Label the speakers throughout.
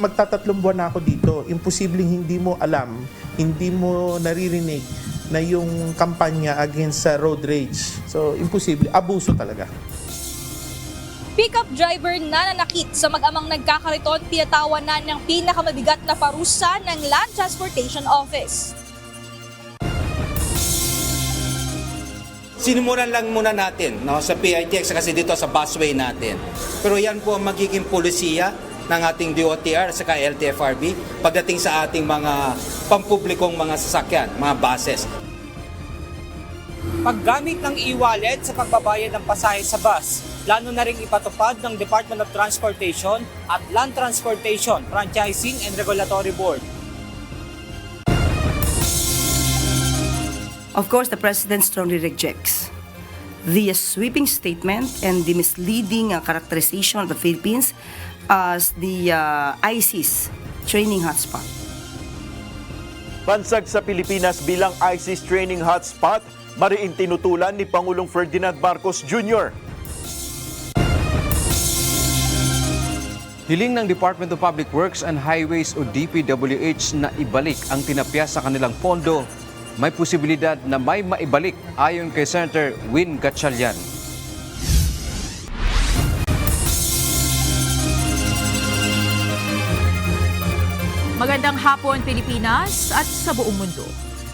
Speaker 1: magtatatlong buwan na ako dito. Imposibleng hindi mo alam, hindi mo naririnig na yung kampanya against sa road rage. So, imposible. Abuso talaga.
Speaker 2: Pickup driver na nanakit sa mag-amang nagkakariton, pinatawan na ng pinakamabigat na parusa ng Land Transportation Office.
Speaker 3: Sinimulan lang muna natin sa PITX kasi dito sa busway natin. Pero yan po ang magiging polisiya ng ating DOTR sa LTFRB pagdating sa ating mga pampublikong mga sasakyan, mga buses.
Speaker 4: Paggamit ng e-wallet sa pagbabayad ng pasahe sa bus, plano na rin ipatupad ng Department of Transportation at Land Transportation Franchising and Regulatory Board.
Speaker 5: Of course, the President strongly rejects the sweeping statement and the misleading characterization of the Philippines as the ISIS training hotspot.
Speaker 6: Bansag sa Pilipinas bilang ISIS training hotspot, mariing tinutulan ni Pangulong Ferdinand Marcos Jr.
Speaker 7: Hiling ng Department of Public Works and Highways o DPWH na ibalik ang tinapya sa kanilang pondo. May posibilidad na may maibalik ayon kay Senator Win Gatchalian.
Speaker 8: Magandang hapon Pilipinas at sa buong mundo.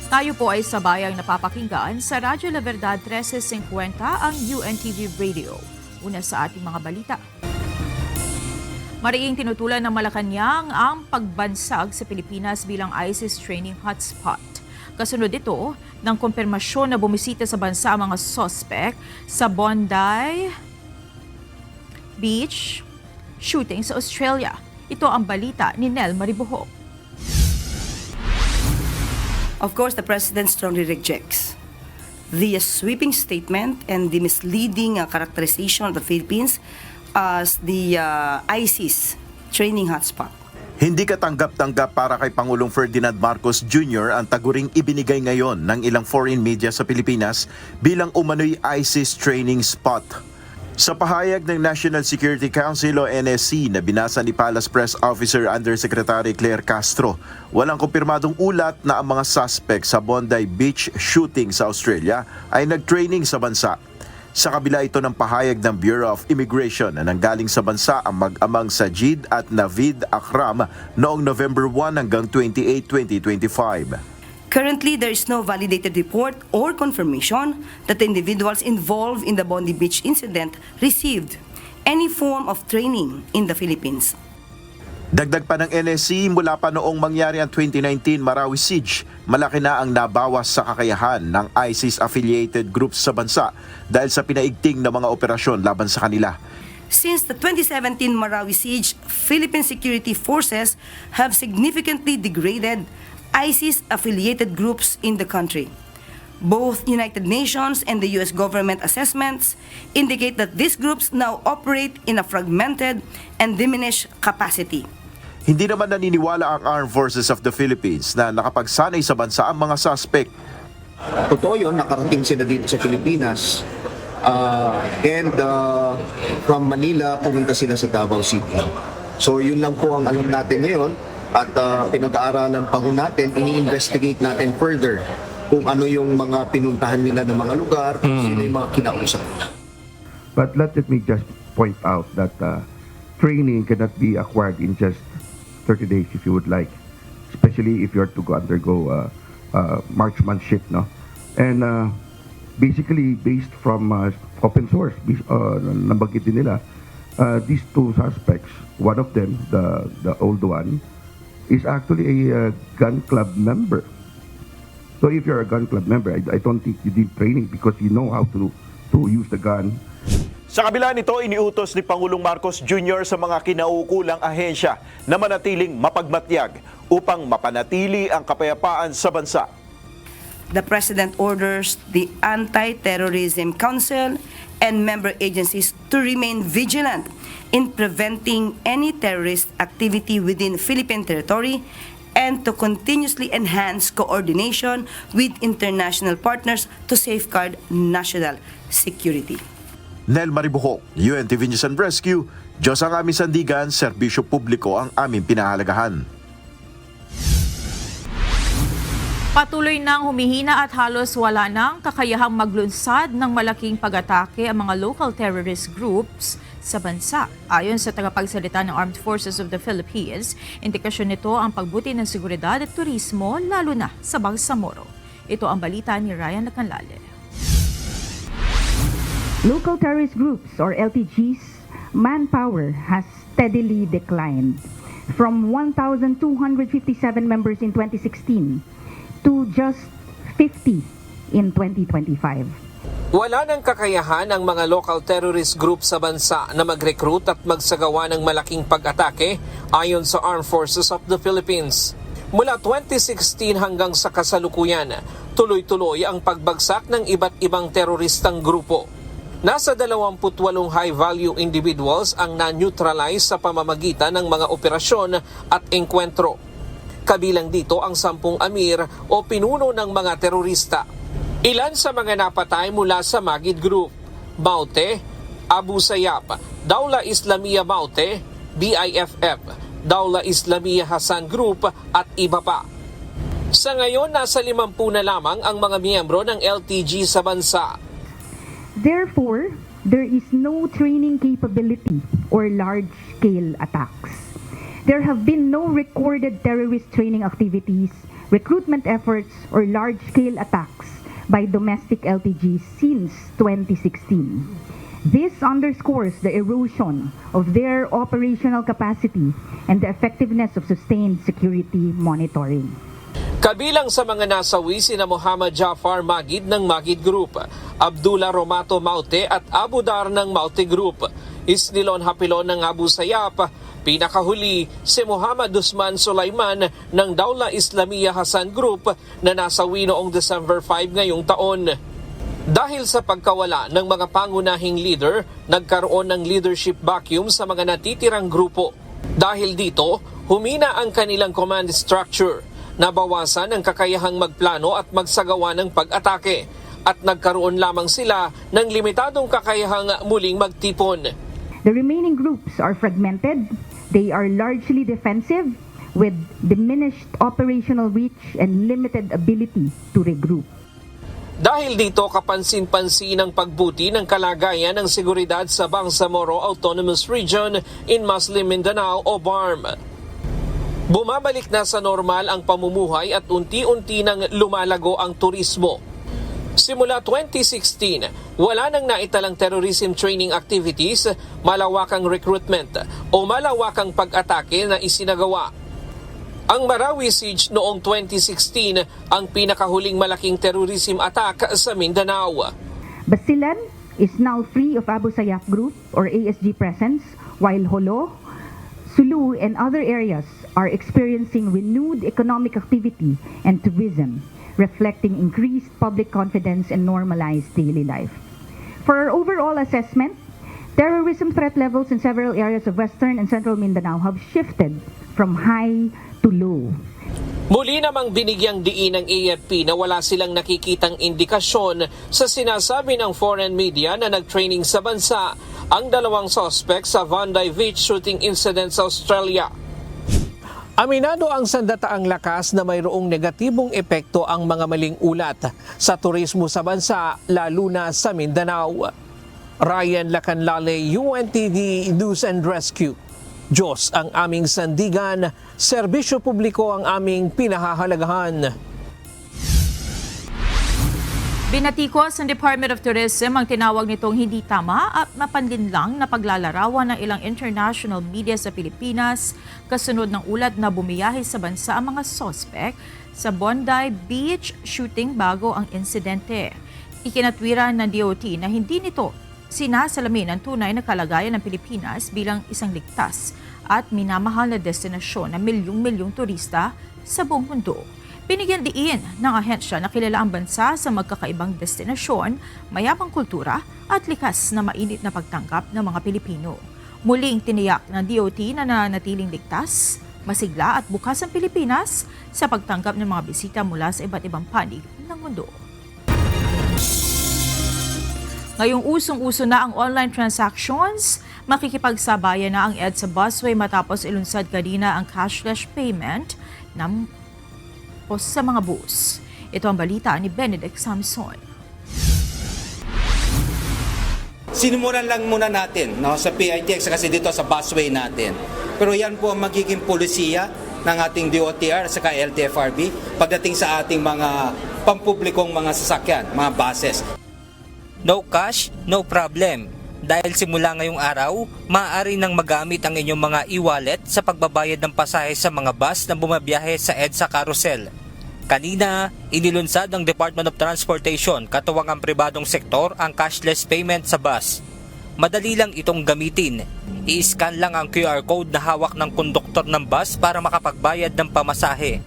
Speaker 8: Tayo po ay sabayang napapakinggan sa Radyo La Verdad 1350 ang UNTV Radio. Una sa ating mga balita. Mariing tinutulan ng Malacanang ang pagbansag sa Pilipinas bilang ISIS training hotspot. Kasunod ito ng kumpirmasyon na bumisita sa bansa ang mga suspect sa Bondi Beach shooting sa Australia. Ito ang balita ni Nel Maribuho.
Speaker 5: Of course, the President strongly rejects the sweeping statement and the misleading characterization of the Philippines as the ISIS training hotspot.
Speaker 6: Hindi katanggap-tanggap para kay Pangulong Ferdinand Marcos Jr. ang taguring ibinigay ngayon ng ilang foreign media sa Pilipinas bilang umano'y ISIS training spot. Sa pahayag ng National Security Council o NSC na binasa ni Palace Press Officer Undersecretary Claire Castro, walang kumpirmadong ulat na ang mga suspect sa Bondi Beach shooting sa Australia ay nag-training sa bansa. Sa kabila ito ng pahayag ng Bureau of Immigration na nanggaling sa bansa ang mag-amang Sajid at Navid Akram noong November 1 hanggang 28, 2025.
Speaker 5: Currently, there is no validated report or confirmation that the individuals involved in the Bondi Beach incident received any form of training in the Philippines.
Speaker 6: Dagdag pa ng NSC, mula pa noong mangyari ang 2019 Marawi Siege, malaki na ang nabawas sa kakayahan ng ISIS-affiliated groups sa bansa dahil sa pinaigting na mga operasyon laban sa kanila.
Speaker 5: Since the 2017 Marawi Siege, Philippine security forces have significantly degraded ISIS-affiliated groups in the country. Both United Nations and the U.S. government assessments indicate that these groups now operate in a fragmented and diminished capacity.
Speaker 6: Hindi naman naniniwala ang Armed Forces of the Philippines na nakapagsanay sa bansa ang mga suspect.
Speaker 9: Totoo yun, nakarating sila dito sa Pilipinas. From Manila, pumunta sila sa Davao City. So yun lang po ang alam natin ngayon at pinag-aaralan pa ho natin, ini-investigate natin further kung ano yung mga pinuntahan nila ng mga lugar, kung sino yung mga kinausap.
Speaker 10: But let me just point out that training cannot be acquired in just 30 days if you would like, especially if you are to undergo marksmanship, no? And basically based from open source, nabanggit din nila, these two suspects, one of them, the old one, is actually a gun club member. So if you're a gun club member, I don't think you need training because you know how to use the gun.
Speaker 6: Sa kabila nito, iniutos ni Pangulong Marcos Jr. sa mga kinaukulang ahensya na manatiling mapagmatyag upang mapanatili ang kapayapaan sa bansa.
Speaker 5: The President orders the Anti-Terrorism Council and member agencies to remain vigilant in preventing any terrorist activity within Philippine territory and to continuously enhance coordination with international partners to safeguard national security.
Speaker 6: Nel Maribuho, UNTV News and Rescue, Diyos ang aming sandigan, serbisyo publiko ang aming pinahalagahan.
Speaker 8: Patuloy nang humihina at halos wala nang kakayahang maglunsad ng malaking pag-atake ang mga local terrorist groups sa bansa. Ayon sa tagapagsalita ng Armed Forces of the Philippines, indikasyon nito ang pagbuti ng seguridad at turismo lalo na sa Bangsamoro. Ito ang balita ni Ryan Lacanlale.
Speaker 11: Local terrorist groups or LTGs manpower has steadily declined from 1,257 members in 2016 to just 50 in 2025.
Speaker 12: Wala nang kakayahan ang mga local terrorist group sa bansa na mag-recruit at magsagawa ng malaking pag-atake ayon sa Armed Forces of the Philippines. Mula 2016 hanggang sa kasalukuyan, tuloy-tuloy ang pagbagsak ng iba't ibang teroristang grupo. Nasa 28 high-value individuals ang na-neutralize sa pamamagitan ng mga operasyon at engkwentro. Kabilang dito ang 10 amir o pinuno ng mga terorista. Ilan sa mga napatay mula sa Magid Group, Maute, Abu Sayyaf, Dawla Islamiyah Maute, BIFF, Dawla Islamiyah Hasan Group at iba pa. Sa ngayon, nasa 50 na lamang ang mga miyembro ng LTG sa bansa.
Speaker 11: Therefore, there is no training capability or large-scale attacks. There have been no recorded terrorist training activities, recruitment efforts, or large-scale attacks by domestic LTGs since 2016. This underscores the erosion of their operational capacity and the effectiveness of sustained security monitoring.
Speaker 12: Kabilang sa mga nasawi sina Muhammad Jafar Magid ng Magid Group, Abdullah Romato Maute at Abu Dar ng Maute Group, Isnilon Hapilon ng Abu Sayyaf, pinakahuli si Muhammad Usman Sulaiman ng Dawla Islamiyah Hasan Group na nasawi noong December 5 ngayong taon. Dahil sa pagkawala ng mga pangunahing leader, nagkaroon ng leadership vacuum sa mga natitirang grupo. Dahil dito, humina ang kanilang command structure. Nabawasan ang kakayahang magplano at magsagawa ng pag-atake at nagkaroon lamang sila ng limitadong kakayahang muling magtipon.
Speaker 11: The remaining groups are fragmented. They are largely defensive with diminished operational reach and limited ability to regroup.
Speaker 12: Dahil dito, kapansin-pansin ang pagbuti ng kalagayan ng seguridad sa Bangsamoro Autonomous Region in Muslim Mindanao o BARM. Bumabalik na sa normal ang pamumuhay at unti-unti nang lumalago ang turismo. Simula 2016, wala nang naitalang terrorism training activities, malawakang recruitment o malawakang pag-atake na isinagawa. Ang Marawi Siege noong 2016 ang pinakahuling malaking terrorism attack sa Mindanao.
Speaker 11: Basilan is now free of Abu Sayyaf Group or ASG presence, while Holo, Sulu, and other areas are experiencing renewed economic activity and tourism, reflecting increased public confidence and normalized daily life. For our overall assessment, terrorism threat levels in several areas of Western and Central Mindanao have shifted from high to low.
Speaker 12: Muli namang binigyang diin ng AFP na wala silang nakikitang indikasyon sa sinasabi ng foreign media na nag-training sa bansa ang 2 suspect sa Vanday Beach shooting incident sa Australia. Aminado ang sandataang lakas na mayroong negatibong epekto ang mga maling ulat sa turismo sa bansa, lalo na sa Mindanao. Ryan Lacanlale, UNTV News and Rescue. Diyos ang aming sandigan, serbisyo publiko ang aming pinahahalagahan.
Speaker 8: Binatikos ng Department of Tourism ang tinawag nitong hindi tama at mapanlinlang na paglalarawan ng ilang international media sa Pilipinas kasunod ng ulat na bumiyahe sa bansa ang mga sospek sa Bondi Beach shooting bago ang insidente. Ikinatwiran ng DOT na hindi nito sinasalamin ang tunay na kalagayan ng Pilipinas bilang isang ligtas at minamahal na destinasyon ng milyong-milyong turista sa buong mundo. Binigyan diin ng ahensya na kilala ang bansa sa magkakaibang destinasyon, mayabang kultura at likas na mainit na pagtanggap ng mga Pilipino. Muling tiniyak ng DOT na nananatiling ligtas, masigla at bukas ang Pilipinas sa pagtanggap ng mga bisita mula sa iba't ibang panig ng mundo. Ngayong usong-uso na ang online transactions, Makikipagsabayan na ang EDSA busway matapos ilunsad kanina ang cashless payment sa mga bus. Ito ang balita ni Benedict Samson.
Speaker 3: Sinimulan lang muna natin sa PITX kasi dito sa busway natin. Pero yan po ang magiging polisiya ng ating DOTR sa LTFRB pagdating sa ating mga pampublikong mga sasakyan, mga buses.
Speaker 4: No cash, no problem. Dahil simula ngayong araw, maaari nang magamit ang inyong mga e-wallet sa pagbabayad ng pasahe sa mga bus na bumabiyahe sa EDSA Carousel. Kanina, inilunsad ng Department of Transportation katuwang ang pribadong sektor ang cashless payment sa bus. Madali lang itong gamitin. I-scan lang ang QR code na hawak ng konduktor ng bus para makapagbayad ng pamasahe.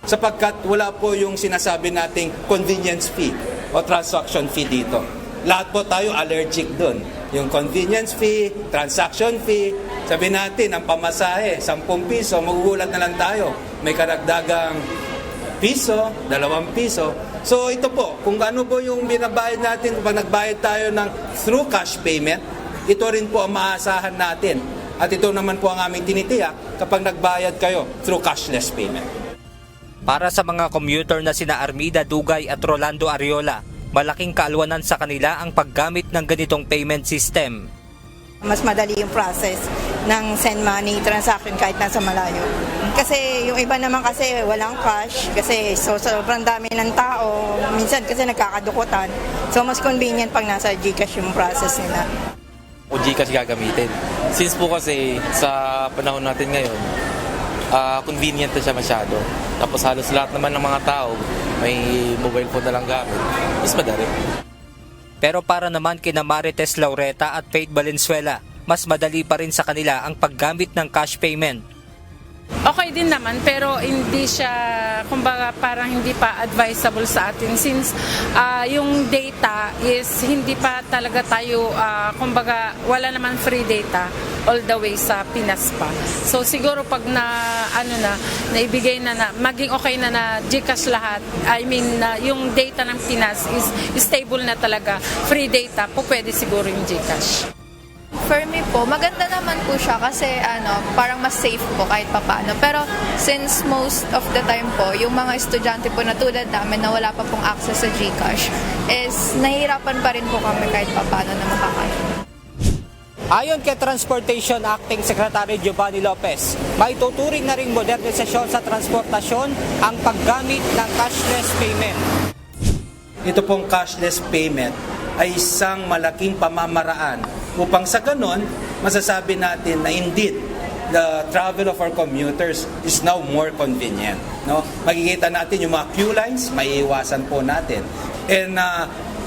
Speaker 3: Sapagkat wala po yung sinasabi nating convenience fee o transaction fee dito. Lahat po tayo allergic doon. Yung convenience fee, transaction fee, sabi natin ang pamasahe, 10 piso, magugulat na lang tayo. May karagdagang piso, 2 piso. So ito po, kung ano po yung binabayad natin, pag nagbayad tayo ng through cash payment, ito rin po ang maasahan natin. At ito naman po ang aming tinitiyak kapag nagbayad kayo through cashless payment.
Speaker 4: Para sa mga commuter na sina Armida Dugay at Rolando Ariola, malaking kaalwanan sa kanila ang paggamit ng ganitong payment system.
Speaker 13: Mas madali yung process ng send money transaction kahit nasa malayo. Kasi yung iba naman kasi walang cash kasi sobrang dami ng tao. Minsan kasi nagkakadukutan. So mas convenient pag nasa GCash yung process nila.
Speaker 14: O GCash gagamitin. Since po kasi sa panahon natin ngayon, convenient na siya masyado. Tapos halos lahat naman ng mga tao may mobile phone na lang gamit. Mas madali.
Speaker 4: Pero para naman kina Marites Laureta at Faith Valenzuela, mas madali pa rin sa kanila ang paggamit ng cash payment.
Speaker 15: Okay din naman pero hindi siya, kumbaga parang hindi pa advisable sa atin since yung data is hindi pa talaga tayo, kumbaga wala naman free data all the way sa Pinas pa. So siguro pag naibigay na maging okay na GCash lahat, I mean yung data ng Pinas is stable na talaga, free data po pwede siguro yung GCash.
Speaker 16: For me po, maganda naman po siya kasi parang mas safe po kahit papaano. Pero since most of the time po, yung mga estudyante po na tulad namin na wala pa pong access sa GCash, is nahihirapan pa rin po kami kahit papaano na makakain.
Speaker 4: Ayon kay Transportation Acting Secretary Giovanni Lopez, may tuturing na ring modernisasyon sa transportasyon ang paggamit ng cashless payment.
Speaker 3: Ito pong cashless payment ay isang malaking pamamaraan upang sa ganon, masasabi natin na indeed, the travel of our commuters is now more convenient. No? Makikita natin yung mga queue lines, maiiwasan po natin. And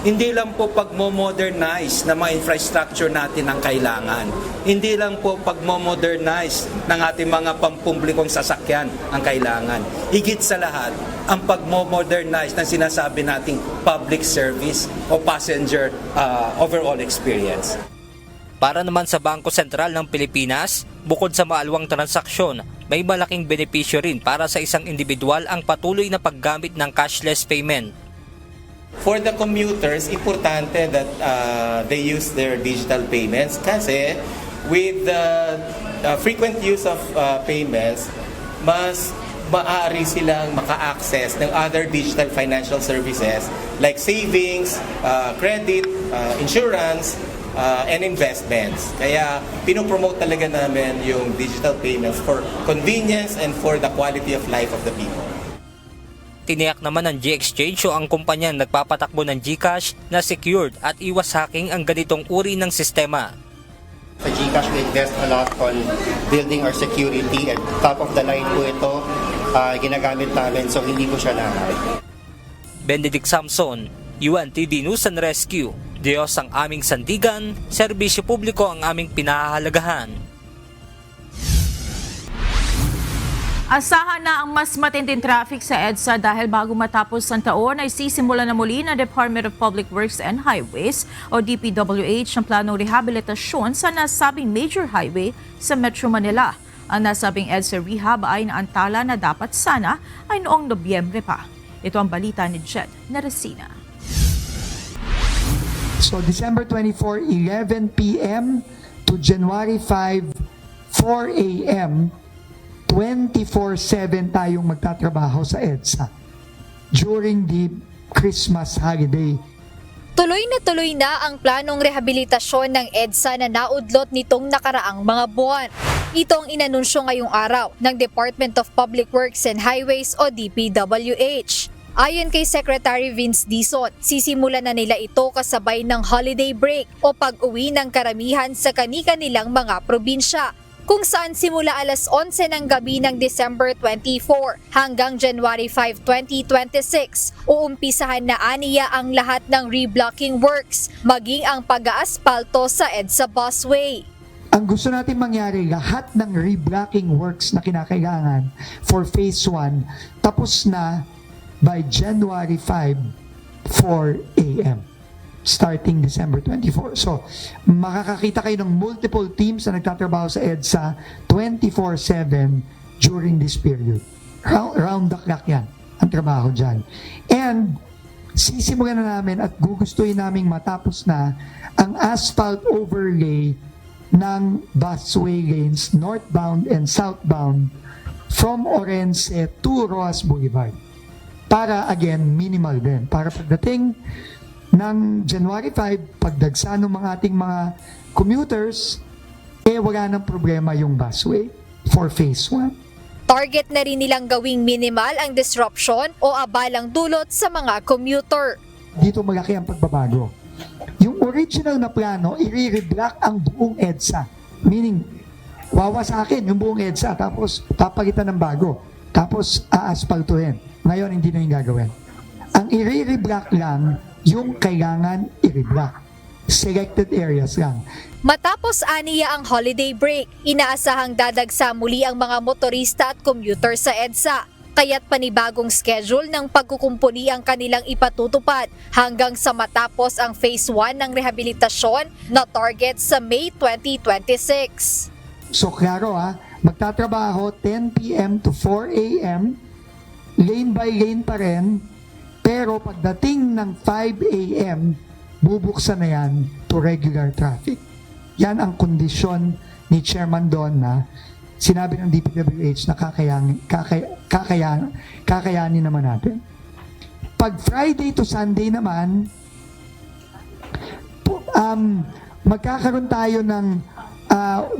Speaker 3: hindi lang po pag-modernize ng mga infrastructure natin ang kailangan. Hindi lang po pag-modernize ng ating mga pampublikong sasakyan ang kailangan. Higit sa lahat, ang pag-modernize ng sinasabi nating public service o passenger overall experience.
Speaker 4: Para naman sa Bangko Sentral ng Pilipinas, bukod sa maalwang transaksyon, may malaking benepisyo rin para sa isang individual ang patuloy na paggamit ng cashless payment.
Speaker 17: For the commuters, importante that they use their digital payments kasi with the frequent use of payments, mas maaari silang maka-access ng other digital financial services like savings, credit, insurance, and investments. Kaya pinopromote talaga namin yung digital payments for convenience and for the quality of life of the people.
Speaker 4: Tiniyak naman ng G-Exchange o ang kumpanyang nagpapatakbo ng GCash na secured at iwas hacking ang ganitong uri ng sistema.
Speaker 18: Sa GCash, we invest a lot on building our security and top of the line po ito, ginagamit namin so hindi po siya na-hack.
Speaker 4: Benedict Samson, UNTV News and Rescue. Diyos ang aming sandigan, serbisyo publiko ang aming pinahahalagahan.
Speaker 8: Asahan na ang mas matinding traffic sa EDSA dahil bago matapos ang taon ay sisimula na muli ng Department of Public Works and Highways o DPWH ang planong rehabilitasyon sa nasabing major highway sa Metro Manila. Ang nasabing EDSA rehab ay naantala na dapat sana ay noong Nobyembre pa. Ito ang balita ni Jed Narasina.
Speaker 19: So December 24, 11 p.m. to January 5, 4 a.m., 24/7 tayong magtatrabaho sa EDSA during the Christmas holiday.
Speaker 2: Tuloy na ang planong rehabilitasyon ng EDSA na naudlot nitong nakaraang mga buwan. Ito ang inanunsyo ngayong araw ng Department of Public Works and Highways o DPWH. Ayon kay Secretary Vince Dizon, sisimulan na nila ito kasabay ng holiday break o pag-uwi ng karamihan sa kani-kanilang mga probinsya, kung saan simula alas 11 ng gabi ng December 24 hanggang January 5, 2026, uumpisahan na aniya ang lahat ng reblocking works, maging ang pag-aaspalto sa EDSA busway.
Speaker 19: Ang gusto natin mangyari, lahat ng reblocking works na kinakailangan for Phase 1, tapos na by January 5, 4 a.m. starting December 24. So, makakakita kayo ng multiple teams na nagtatrabaho sa EDSA 24/7 during this period. Round the clock yan, ang trabaho dyan. And, sisimulan na namin at gugustuhin namin matapos na ang asphalt overlay ng busway lanes northbound and southbound from Orense to Rojas Boulevard. Para again, minimal din. Para pagdating ng January 5, pagdagsa ng mga ating mga commuters, wala nang problema yung busway for Phase 1.
Speaker 2: Target na rin nilang gawing minimal ang disruption o abalang dulot sa mga commuter.
Speaker 19: Dito malaki ang pagbabago. Yung original na plano, i-reblock ang buong EDSA. Meaning, wawasakin yung buong EDSA, tapos papalitan ng bago. Tapos aaspaltuhin. Ngayon, hindi na yung gagawin. Ang i-reblock lang, yung kailangan i-reblock. Selected areas lang.
Speaker 2: Matapos aniya ang holiday break, inaasahang dadagsa muli ang mga motorista at commuter sa EDSA. Kaya't panibagong schedule ng pagkukumpuni ang kanilang ipatutupad hanggang sa matapos ang Phase 1 ng rehabilitasyon na target sa May 2026.
Speaker 19: So klaro magtatrabaho 10 p.m. to 4 a.m., lane by lane pa rin, pero pagdating ng 5 a.m., bubuksan na yan to regular traffic. Yan ang kondisyon ni Chairman Don na sinabi ng DPWH na kakayanin naman natin. Pag Friday to Sunday naman, magkakaroon tayo ng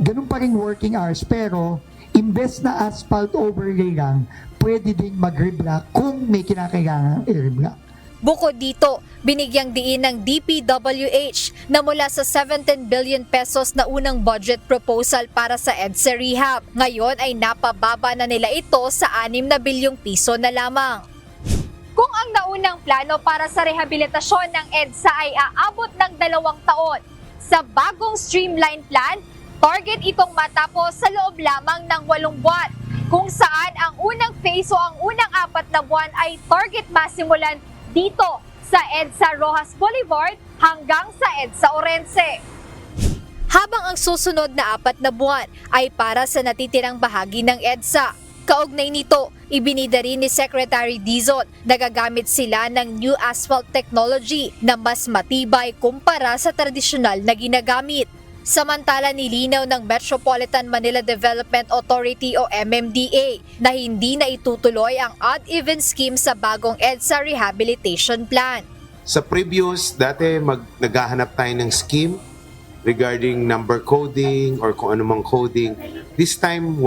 Speaker 19: ganun pa rin working hours, pero imbes na asphalt overlay lang, pwede ding mag-reblock kung may kinakailangan i-reblock.
Speaker 2: Bukod dito, binigyang diin ng DPWH na mula sa 17 billion pesos na unang budget proposal para sa EDSA Rehab, ngayon ay napababa na nila ito sa 6 na bilyong piso na lamang. Kung ang naunang plano para sa rehabilitasyon ng EDSA ay aabot ng 2 taon, sa bagong streamline plan, target itong matapos sa loob lamang ng 8 buwan, kung saan ang unang phase o ang unang 4 na buwan ay target masimulan dito sa EDSA Rojas Boulevard hanggang sa EDSA Orense. Habang ang susunod na 4 na buwan ay para sa natitirang bahagi ng EDSA. Kaugnay nito, ibinida rin ni Secretary Dizon na gagamit sila ng new asphalt technology na mas matibay kumpara sa tradisyonal na ginagamit. Samantala nilinaw ng Metropolitan Manila Development Authority o MMDA na hindi na itutuloy ang odd-even scheme sa bagong EDSA Rehabilitation Plan.
Speaker 20: Sa previous, dati naghahanap tayo ng scheme regarding number coding or kung anumang coding. This time,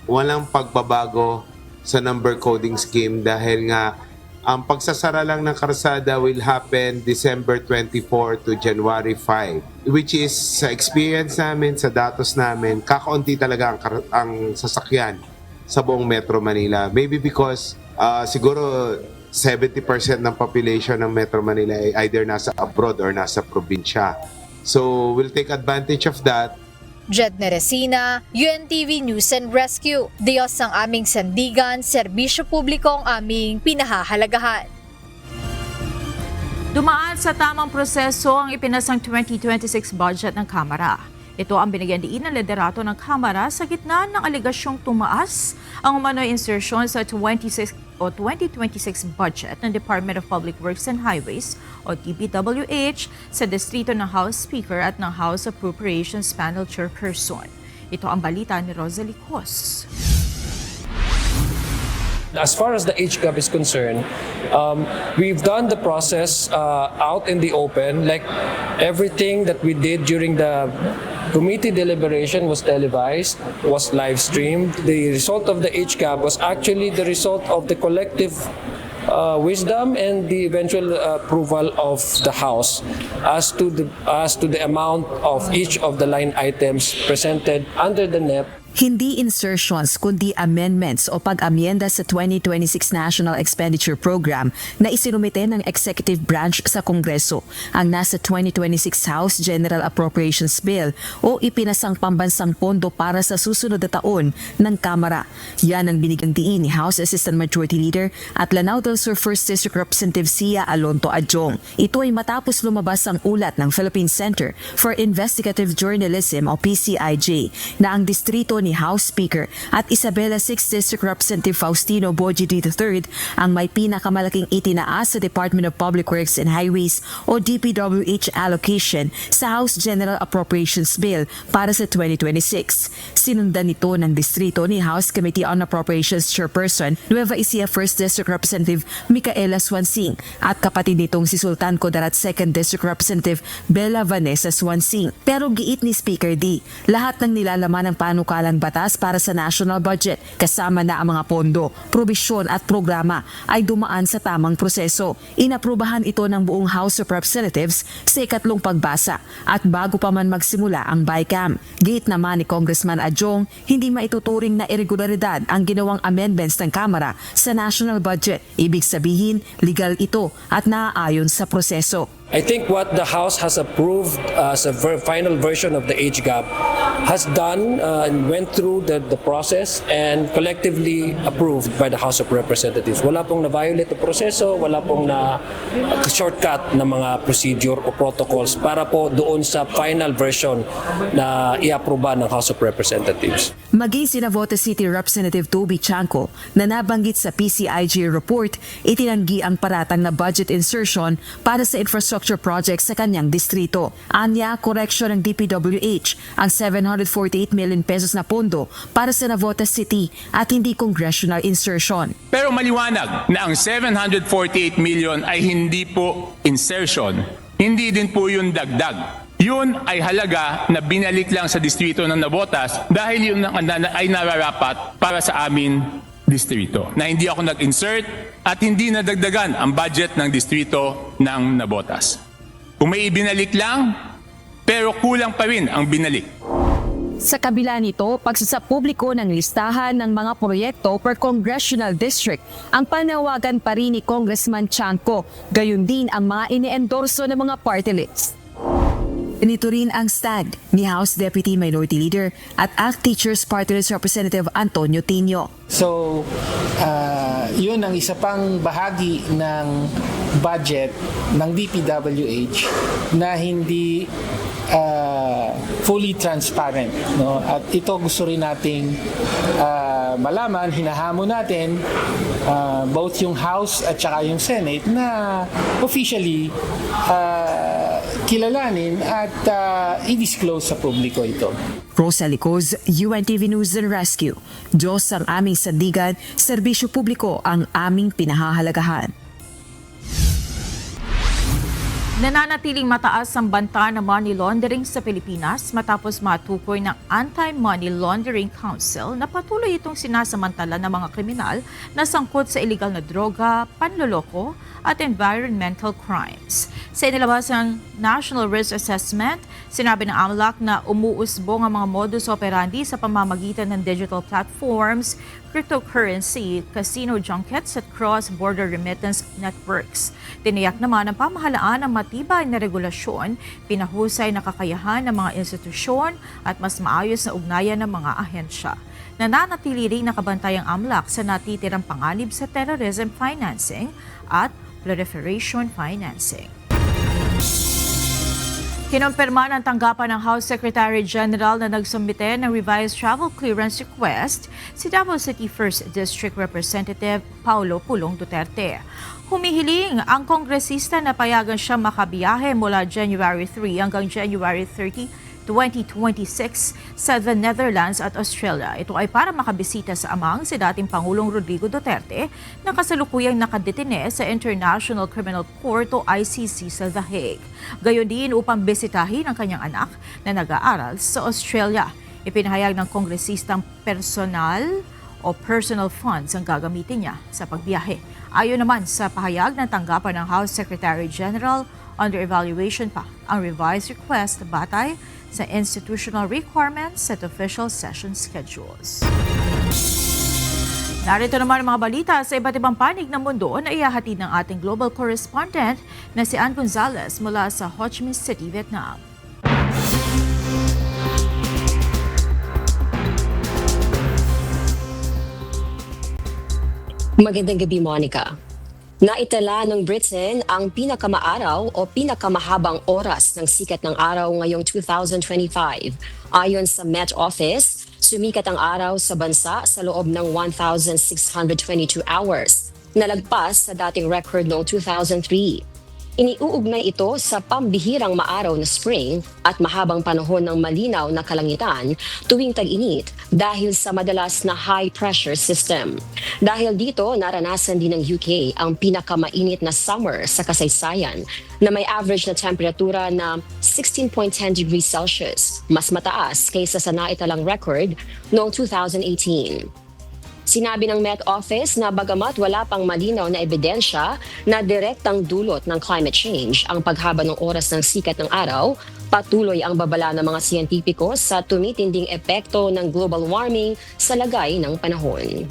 Speaker 20: walang pagbabago sa number coding scheme dahil nga ang pagsasara lang ng karsada will happen December 24 to January 5, which is sa experience namin, sa datos namin, kakaunti talaga ang sasakyan sa buong Metro Manila. Maybe because siguro 70% ng population ng Metro Manila ay either nasa abroad or nasa probinsya. So we'll take advantage of that.
Speaker 2: Jed Neresina, UNTV News and Rescue. Diyos ang aming sandigan, serbisyo publiko ang aming pinahahalagahan.
Speaker 8: Dumaan sa tamang proseso ang ipinasang 2026 budget ng Kamara. Ito ang binigyan diin ng liderato ng Kamara sa gitna ng aligasyong tumaas ang umano'y insertion sa 26 o 2026 budget ng Department of Public Works and Highways o DPWH sa distrito ng House Speaker at ng House Appropriations Panel Chairperson. Ito ang balita ni Rosalie Cos.
Speaker 21: As far as the HGAP is concerned, we've done the process out in the open. Like everything that we did during the committee deliberation was televised, was live streamed. The result of the HGAP was actually the result of the collective wisdom and the eventual approval of the House as to the amount of each of the line items presented under the NEP.
Speaker 22: Hindi insertions kundi amendments o pag-amyenda sa 2026 National Expenditure Program na isinumite ng Executive Branch sa Kongreso ang nasa 2026 House General Appropriations Bill o ipinasang pambansang pondo para sa susunod na taon ng Kamara. Yan ang binigyang diin ni House Assistant Majority Leader at Lanao del Sur 1st District Representative Sia Alonto Adjong. Ito ay matapos lumabas ang ulat ng Philippine Center for Investigative Journalism o PCIJ na ang distrito ni House Speaker at Isabela 6th District Representative Faustino Bojidi III ang may pinakamalaking itinaas sa Department of Public Works and Highways o DPWH allocation sa House General Appropriations Bill para sa 2026. Sinundan nito ng distrito ni House Committee on Appropriations Chairperson Nueva Ecija 1st District Representative Micaela Swansing at kapatid nitong si Sultan Kudarat 2nd District Representative Bella Vanessa Swansing. Pero giit ni Speaker D, lahat ng nilalaman ng panukalang batas para sa national budget kasama na ang mga pondo, probisyon at programa ay dumaan sa tamang proseso. Inaprubahan ito ng buong House of Representatives sa ikatlong pagbasa at bago pa man magsimula ang BICAM. Gate naman ni Congressman Adjong, hindi maituturing na irregularidad ang ginawang amendments ng Kamara sa national budget. Ibig sabihin, legal ito at naaayon sa proseso.
Speaker 21: I think what the House has approved as a final version of the HGAP has done and went through the process and collectively approved by the House of Representatives. Wala pong na-violate na proseso, wala pong na-shortcut na mga procedure o protocols para po doon sa final version na i-aproba ng House of Representatives.
Speaker 22: Maging sina Navotas City Representative Toby Chanco na nabanggit sa PCIJ report, itinanggi ang paratang na budget insertion para sa infrastructure projects sa kanyang distrito. Anya, correction ng DPWH ang 748 million pesos na pondo para sa Navotas City at hindi congressional insertion.
Speaker 23: Pero maliwanag na ang 748 million ay hindi po insertion. Hindi din po yun dagdag. Yun ay halaga na binalik lang sa distrito ng Navotas dahil yun ay nararapat para sa amin distrito. Na hindi ako nag-insert at hindi nadagdagan ang budget ng distrito ng Navotas. Kung may ibinalik lang, pero kulang pa rin ang binalik.
Speaker 22: Sa kabila nito, pagsasapubliko ng listahan ng mga proyekto per congressional district ang panawagan pa rin ni Congressman Chanco, gayon din ang mga ine-endorso ng mga party list. Nito rin ang stand ni House Deputy Minority Leader at ACT Teachers Party List Representative Antonio Tinio.
Speaker 24: So, yun ang isa pang bahagi ng budget ng DPWH na hindi fully transparent. No? At ito gusto rin nating malaman, hinahamon natin both yung House at saka yung Senate na officially kilalanin at i-disclose sa publiko ito.
Speaker 22: Rosalie Cos, UNTV News and Rescue. Diyos ang aming sandigan, serbisyo publiko ang aming pinahahalagahan.
Speaker 8: Nananatiling mataas ang banta ng money laundering sa Pilipinas matapos matukoy ng Anti-Money Laundering Council na patuloy itong sinasamantala ng mga kriminal na sangkot sa illegal na droga, panloloko at environmental crimes. Sa inilabas ng National Risk Assessment, sinabi ng AMLAC na umuusbong ang mga modus operandi sa pamamagitan ng digital platforms, cryptocurrency, casino junkets at cross-border remittance networks. Tiniyak naman ng pamahalaan ang matibay na regulasyon, pinahusay na kakayahan ng mga institusyon at mas maayos na ugnayan ng mga ahensya. Nananatili rin nakabantay ang AMLAC sa natitirang panganib sa terrorism financing at proliferation financing. Kinumpirma ng tanggapan ng House Secretary General na nagsumite ng revised travel clearance request si Davao City 1st District Representative Paulo Pulong Duterte. Humihiling ang kongresista na payagan siya makabiyahe mula January 3 hanggang January 30, 2026 sa the Netherlands at Australia. Ito ay para makabisita sa amang si dating Pangulong Rodrigo Duterte na kasalukuyang nakadetine sa International Criminal Court o ICC sa The Hague. Gayon din upang bisitahin ang kanyang anak na nag-aaral sa Australia. Ipinahayag ng kongresistang personal funds ang gagamitin niya sa pagbiyahe. Ayon naman sa pahayag ng tanggapan ng House Secretary General, under evaluation pa ang revised request batay sa institutional requirements at official session schedules. Narito naman ang mga balita sa iba't ibang panig ng mundo na ihahatid ng ating global correspondent na si Ann Gonzalez mula sa Ho Chi Minh City, Vietnam.
Speaker 1: Magandang gabi, Monica. Naitala ng Britain ang pinakamaaraw o pinakamahabang oras ng sikat ng araw ngayong 2025. Ayon sa Met Office, sumikat ang araw sa bansa sa loob ng 1,622 hours, nalagpas sa dating record noong 2003. Iniuugnay ito sa pambihirang maaraw na spring at mahabang panahon ng malinaw na kalangitan tuwing tag-init dahil sa madalas na high-pressure system. Dahil dito, naranasan din ng UK ang pinakamainit na summer sa kasaysayan na may average na temperatura na 16.10 degrees Celsius, mas mataas kaysa sa naitalang record noong 2018. Sinabi ng Met Office na bagamat wala pang malinaw na ebidensya na direktang dulot ng climate change ang paghaba ng oras ng sikat ng araw, patuloy ang babala ng mga siyentipiko sa tumitinding epekto ng global warming sa lagay ng panahon.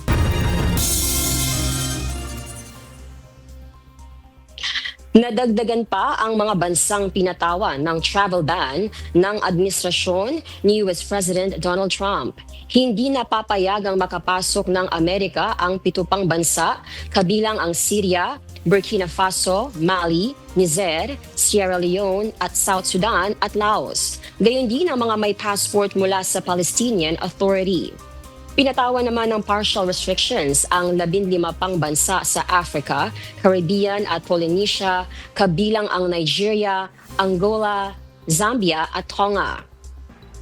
Speaker 1: Nadagdagan pa ang mga bansang pinatawan ng travel ban ng administrasyon ni US President Donald Trump. Hindi na papayagang makapasok ng Amerika ang 7 pang bansa, kabilang ang Syria, Burkina Faso, Mali, Niger, Sierra Leone at South Sudan at Laos. Gayon din ang mga may passport mula sa Palestinian Authority. Pinatawan naman ng partial restrictions ang 15 pang bansa sa Africa, Caribbean at Polynesia, kabilang ang Nigeria, Angola, Zambia at Tonga.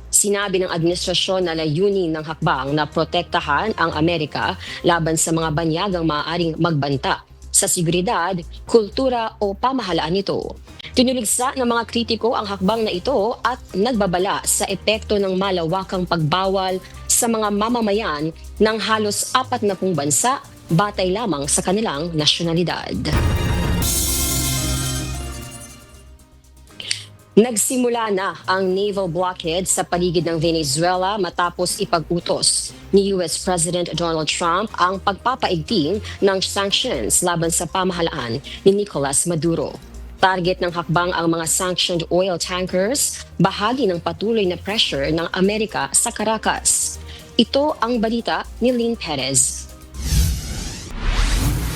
Speaker 1: Sinabi ng administrasyon na layunin ng hakbang na protektahan ang Amerika laban sa mga banyagang maaaring magbanta sa seguridad, kultura o pamahalaan nito. Tinuligsa ng mga kritiko ang hakbang na ito at nagbabala sa epekto ng malawakang pagbawal sa mga mamamayan ng halos 40 bansa batay lamang sa kanilang nasyonalidad. Nagsimula na ang naval blockade sa paligid ng Venezuela matapos ipag-utos ni US President Donald Trump ang pagpapaigting ng sanctions laban sa pamahalaan ni Nicolas Maduro. Target ng hakbang ang mga sanctioned oil tankers, bahagi ng patuloy na pressure ng Amerika sa Caracas. Ito ang balita ni Lynn Perez.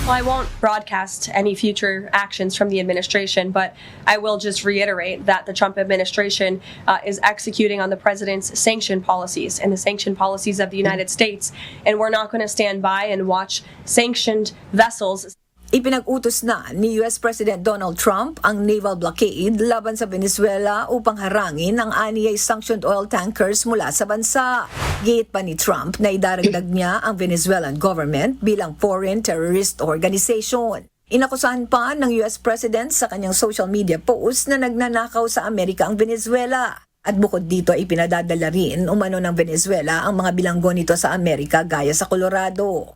Speaker 7: Well, I won't broadcast any future actions from the administration, but I will just reiterate that the Trump administration is executing on the president's sanction policies and the sanction policies of the United States, and we're not going to stand by and watch sanctioned vessels.
Speaker 9: Ipinag-utos na ni US President Donald Trump ang naval blockade laban sa Venezuela upang harangin ang aniyay sanctioned oil tankers mula sa bansa. Giit pa ni Trump na idaragdag niya ang Venezuelan government bilang foreign terrorist organization. Inakusahan pa ng US President sa kanyang social media post na nagnanakaw sa Amerika ang Venezuela. At bukod dito ay pinadadala rin umano ng Venezuela ang mga bilanggo nito sa Amerika gaya sa Colorado.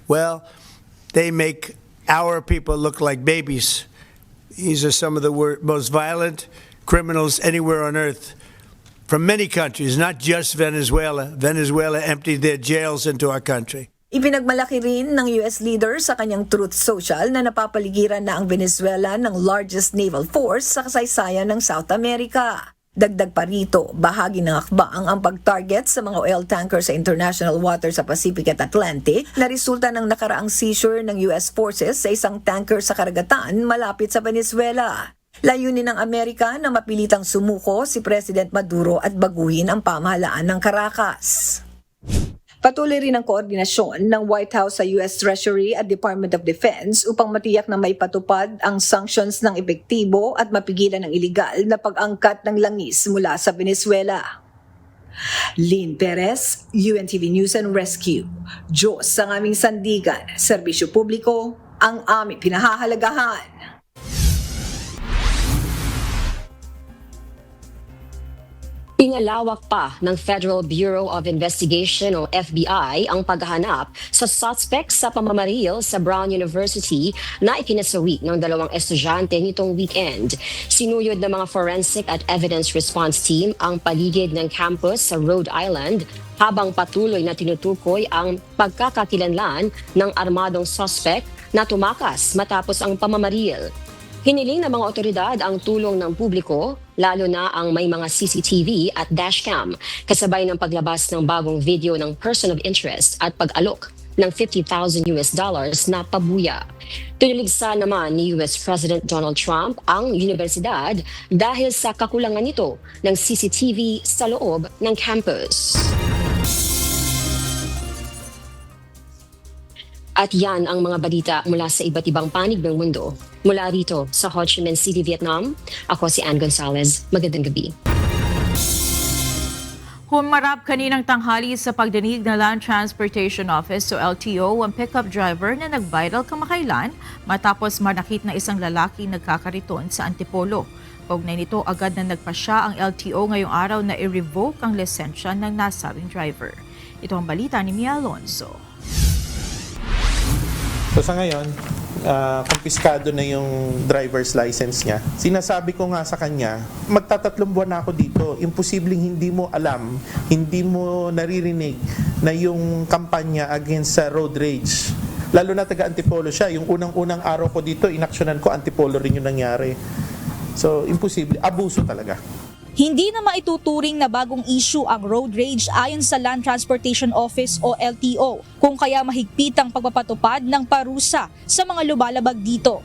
Speaker 10: Well, they make our people look like babies. These are some of the most violent criminals anywhere on earth. From many countries, not just Venezuela. Venezuela emptied their jails into our country.
Speaker 9: Ipinagmalaki rin ng US leader sa kanyang Truth Social na napapaligiran na ang Venezuela ng largest naval force sa kasaysayan ng South America. Dagdag pa rito, bahagi ng hakbang ang pag-target sa mga oil tankers sa international waters sa Pacific at Atlantic na resulta ng nakaraang seizure ng US forces sa isang tanker sa karagatan malapit sa Venezuela. Layunin ng Amerika na mapilitang sumuko si President Maduro at baguhin ang pamahalaan ng Caracas. Patuloy rin ang koordinasyon ng White House sa US Treasury at Department of Defense upang matiyak na may patupad ang sanctions ng epektibo at mapigilan ang iligal na pag-angkat ng langis mula sa Venezuela. Lynn Perez, UNTV News and Rescue. Diyos ang aming sandigan, serbisyo publiko ang aming pinahahalagahan.
Speaker 1: Pinalawak pa ng Federal Bureau of Investigation o FBI ang paghahanap sa suspect sa pamamaril sa Brown University na ikinasawi ng 2 estudyante nitong weekend. Sinuyod ng mga forensic at evidence response team ang paligid ng campus sa Rhode Island habang patuloy na tinutukoy ang pagkakakilanlan ng armadong suspect na tumakas matapos ang pamamaril. Hiniling ng mga otoridad ang tulong ng publiko, lalo na ang may mga CCTV at dashcam, kasabay ng paglabas ng bagong video ng person of interest at pag-alok ng $50,000 na pabuya. Tiniligsa naman ni US President Donald Trump ang universidad dahil sa kakulangan nito ng CCTV sa loob ng campus. At yan ang mga balita mula sa iba't ibang panig ng mundo. Mula rito sa Ho Chi Minh City, Vietnam, ako si Ann Gonzalez. Magandang gabi.
Speaker 8: Humarap kaninang tanghali sa pagdinig ng Land Transportation Office o LTO ang pickup driver na nag-viral kamakailan matapos manakit na isang lalaki nagkakariton sa Antipolo. Kaugnay nito, agad na nagpasya ang LTO ngayong araw na i-revoke ang lisensya ng nasabing driver. Ito ang balita ni Mia Alonso.
Speaker 5: So sa ngayon, kumpiskado na yung driver's license niya. Sinasabi ko nga sa kanya, magtatatlong buwan na ako dito. Imposibleng hindi mo alam, hindi mo naririnig na yung kampanya against sa road rage. Lalo na taga Antipolo siya. Yung unang-unang araw ko dito, inaksyonan ko, Antipolo rin yung nangyari. So, imposible. Abuso talaga.
Speaker 6: Hindi na maituturing na bagong issue ang road rage ayon sa Land Transportation Office o LTO, kung kaya mahigpit ang pagpapatupad ng parusa sa mga lumalabag dito.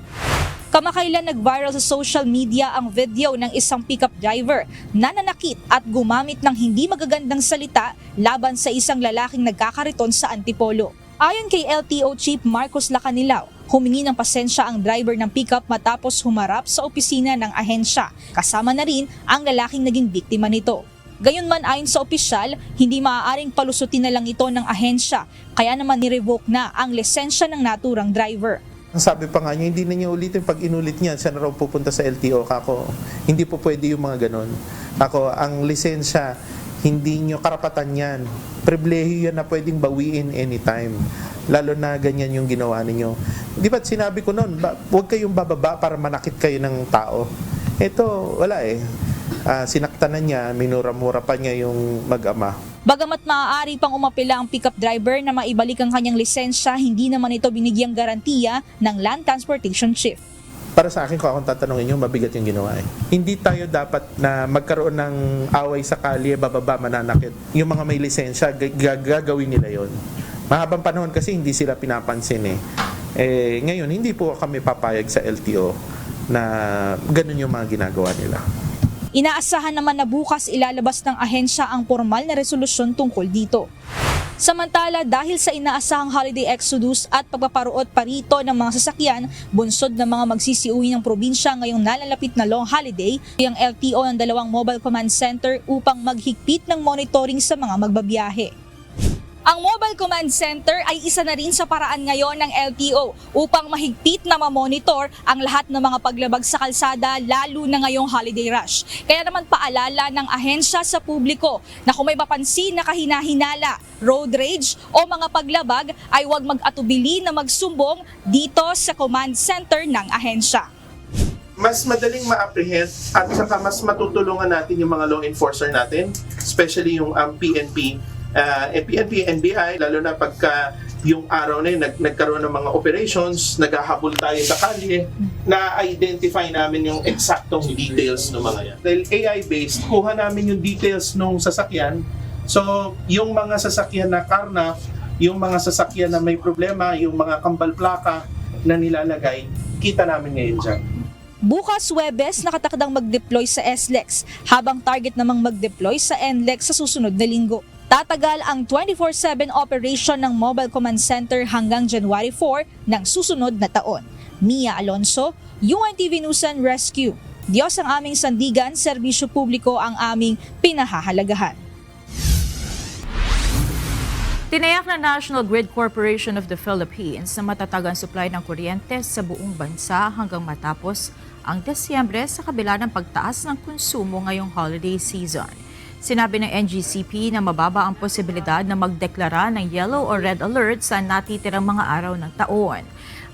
Speaker 6: Kamakailan nag-viral sa social media ang video ng isang pickup driver na nanakit at gumamit ng hindi magagandang salita laban sa isang lalaking nagkakariton sa Antipolo. Ayon kay LTO Chief Marcos Lacanilao, humingi ng pasensya ang driver ng pickup matapos humarap sa opisina ng ahensya. Kasama na rin ang lalaking naging biktima nito. Gayunman ayon sa opisyal, hindi maaaring palusutin na lang ito ng ahensya, kaya naman ni-revoke na ang lisensya ng naturang driver.
Speaker 5: Ang sabi pa nga niya, hindi na niya ulitin. Pag inulit niya, siya na raw pupunta sa LTO. Kako, hindi po pwede yung mga ganon. Ako, ang lisensya, hindi nyo karapatan yan. Pribilehiyo yan na pwedeng bawiin anytime. Lalo na ganyan yung ginawa ninyo. Di ba't sinabi ko noon, huwag kayong bababa para manakit kayo ng tao. Ito, wala eh. Sinaktan na niya, minura-mura pa niya yung mag-ama.
Speaker 6: Bagamat maaari pang umapila ang pickup driver na maibalik ang kanyang lisensya, hindi naman ito binigyang garantiya ng Land Transportation Chief.
Speaker 5: Para sa akin, kung akong tatanungin nyo, mabigat yung ginawa eh. Hindi tayo dapat na magkaroon ng away sa kalye, bababa, mananakit. Yung mga may lisensya, gagawin nila yon. Mahabang panahon kasi hindi sila pinapansin eh. Ngayon, hindi po kami papayag sa LTO na ganun yung mga ginagawa nila.
Speaker 6: Inaasahan naman na bukas ilalabas ng ahensya ang formal na resolusyon tungkol dito. Samantala, dahil sa inaasahang holiday exodus at pagpaparuot pa rito ng mga sasakyan, bunsod ng mga magsisiuwi ng probinsya ngayong nalalapit na long holiday, ang LTO ng 2 mobile command center upang maghigpit ng monitoring sa mga magbabiyahe. Ang Mobile Command Center ay isa na rin sa paraan ngayon ng LTO upang mahigpit na mamonitor ang lahat ng mga paglabag sa kalsada lalo na ngayong holiday rush. Kaya naman paalala ng ahensya sa publiko na kung may mapansin na kahinahinala, road rage o mga paglabag ay huwag mag-atubili na magsumbong dito sa Command Center ng ahensya.
Speaker 11: Mas madaling ma-apprehend at saka mas matutulungan natin yung mga law enforcer natin, especially yung PNP, PNP, NBI, lalo na pagka yung araw na yun, nagkaroon ng mga operations, naghahabol tayo sa kalye, na-identify namin yung eksaktong details ng mga yan. Dahil AI-based, kuha namin yung details ng sasakyan. So, yung mga sasakyan na carnaf, yung mga sasakyan na may problema, yung mga kambal plaka na nilalagay, kita namin ngayon dyan.
Speaker 6: Bukas Huwebes nakatakdang mag-deploy sa SLEX habang target namang mag-deploy sa NLEX sa susunod na linggo. Tatagal ang 24/7 operation ng Mobile Command Center hanggang January 4 ng susunod na taon. Mia Alonso, UNTV News and Rescue. Diyos ang aming sandigan, serbisyo publiko ang aming pinahahalagahan.
Speaker 8: Tinayak na National Grid Corporation of the Philippines na matatag ang supply ng kuryente sa buong bansa hanggang matapos ang Desyembre sa kabila ng pagtaas ng konsumo ngayong holiday season. Sinabi ng NGCP na mababa ang posibilidad na magdeklara ng yellow or red alert sa natitirang mga araw ng taon.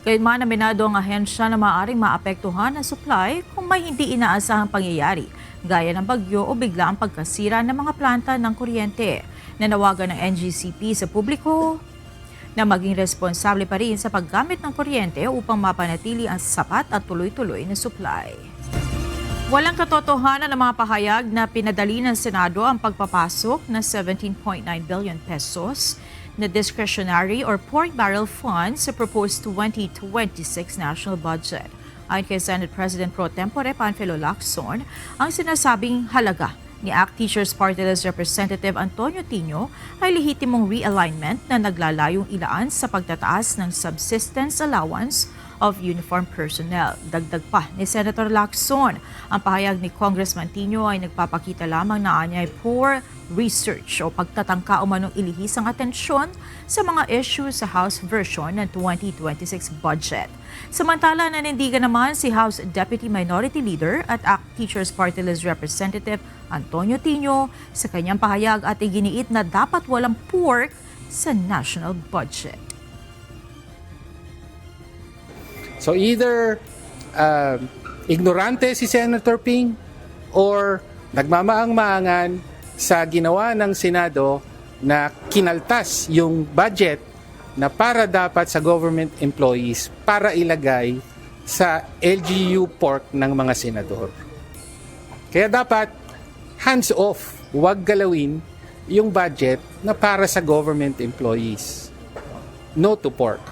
Speaker 8: Gayunman, aminado ang ahensya na maaaring maapektuhan ang supply kung may hindi inaasahang pangyayari, gaya ng bagyo o biglaang pagkasira ng mga planta ng kuryente. Nanawagan ng NGCP sa publiko na maging responsable pa rin sa paggamit ng kuryente upang mapanatili ang sapat at tuloy-tuloy na supply. Walang katotohanan ng mga pahayag na pinadali ng Senado ang pagpapasok na 17.9 billion pesos na discretionary or pork barrel fund sa proposed 2026 national budget. Ayon kay Senate President Pro Tempore Panfilo Lacson, ang sinasabing halaga ni ACT Teachers Party List Representative Antonio Tino ay lehitimong realignment na naglalayong ilaan sa pagtataas ng subsistence allowance of uniformed personnel. Dagdag pa ni Senator Lacson, ang pahayag ni Congressman Tino ay nagpapakita lamang na anyay poor research o pagtatangka umanong ilihis ang atensyon sa mga issues sa House version ng 2026 budget. Samantala, nanindigan naman si House Deputy Minority Leader at ACT Teachers Party List Representative Antonio Tino sa kanyang pahayag at iginiit na dapat walang pork sa national budget.
Speaker 24: So either ignorante si Senator Ping or nagmamaang-maangan sa ginawa ng Senado na kinaltas yung budget na para dapat sa government employees para ilagay sa LGU pork ng mga senador. Kaya dapat hands off, huwag galawin yung budget na para sa government employees. No to pork.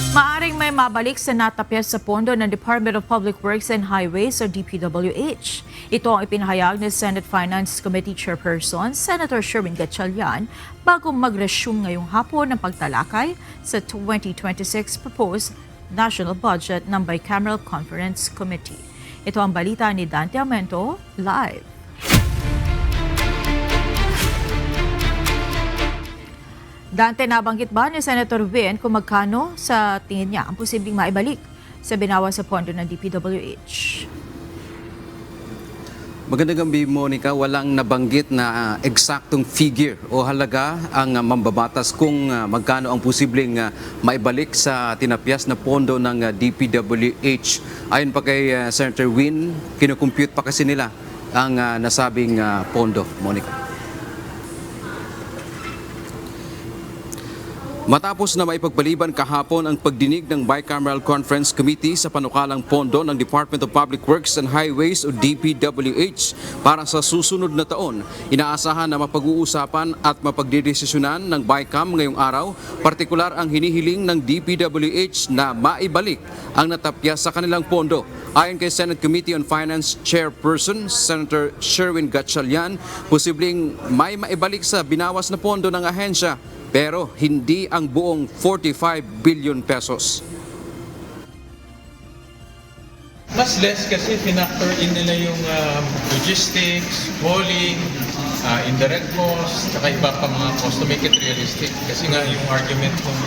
Speaker 8: Maaring may mabalik sa natapyas sa pondo ng Department of Public Works and Highways o DPWH. Ito ang ipinahayag ni Senate Finance Committee Chairperson Senator Sherwin Gatchalian bago mag-resume ngayong hapon ng pagtalakay sa 2026 proposed national budget ng Bicameral Conference Committee. Ito ang balita ni Dante Amento, live. Dante, nabanggit ba ni Senator Win kung magkano sa tingin niya ang posibleng maibalik sa binawas sa pondo ng DPWH?
Speaker 12: Magandang gabi, Monica. Walang nabanggit na eksaktong figure o halaga ang mambabatas kung magkano ang posibleng maibalik sa tinapyas na pondo ng DPWH. Ayon pa kay Senator Win, kinukompute pa kasi nila ang nasabing pondo, Monica. Matapos na maipagpaliban kahapon ang pagdinig ng Bicameral Conference Committee sa panukalang pondo ng Department of Public Works and Highways o DPWH para sa susunod na taon, inaasahan na mapag-uusapan at mapagdidesisyonan ng BICAM ngayong araw, partikular ang hinihiling ng DPWH na maibalik ang natapyas sa kanilang pondo. Ayon kay Senate Committee on Finance Chairperson Senator Sherwin Gatchalian, posibleng may maibalik sa binawas na pondo ng ahensya pero hindi ang buong 45 billion pesos.
Speaker 13: Mas less kasi finactor in nila yung logistics, hauling, indirect costs, saka iba pa mga costs to make it realistic. Kasi nga yung argument ng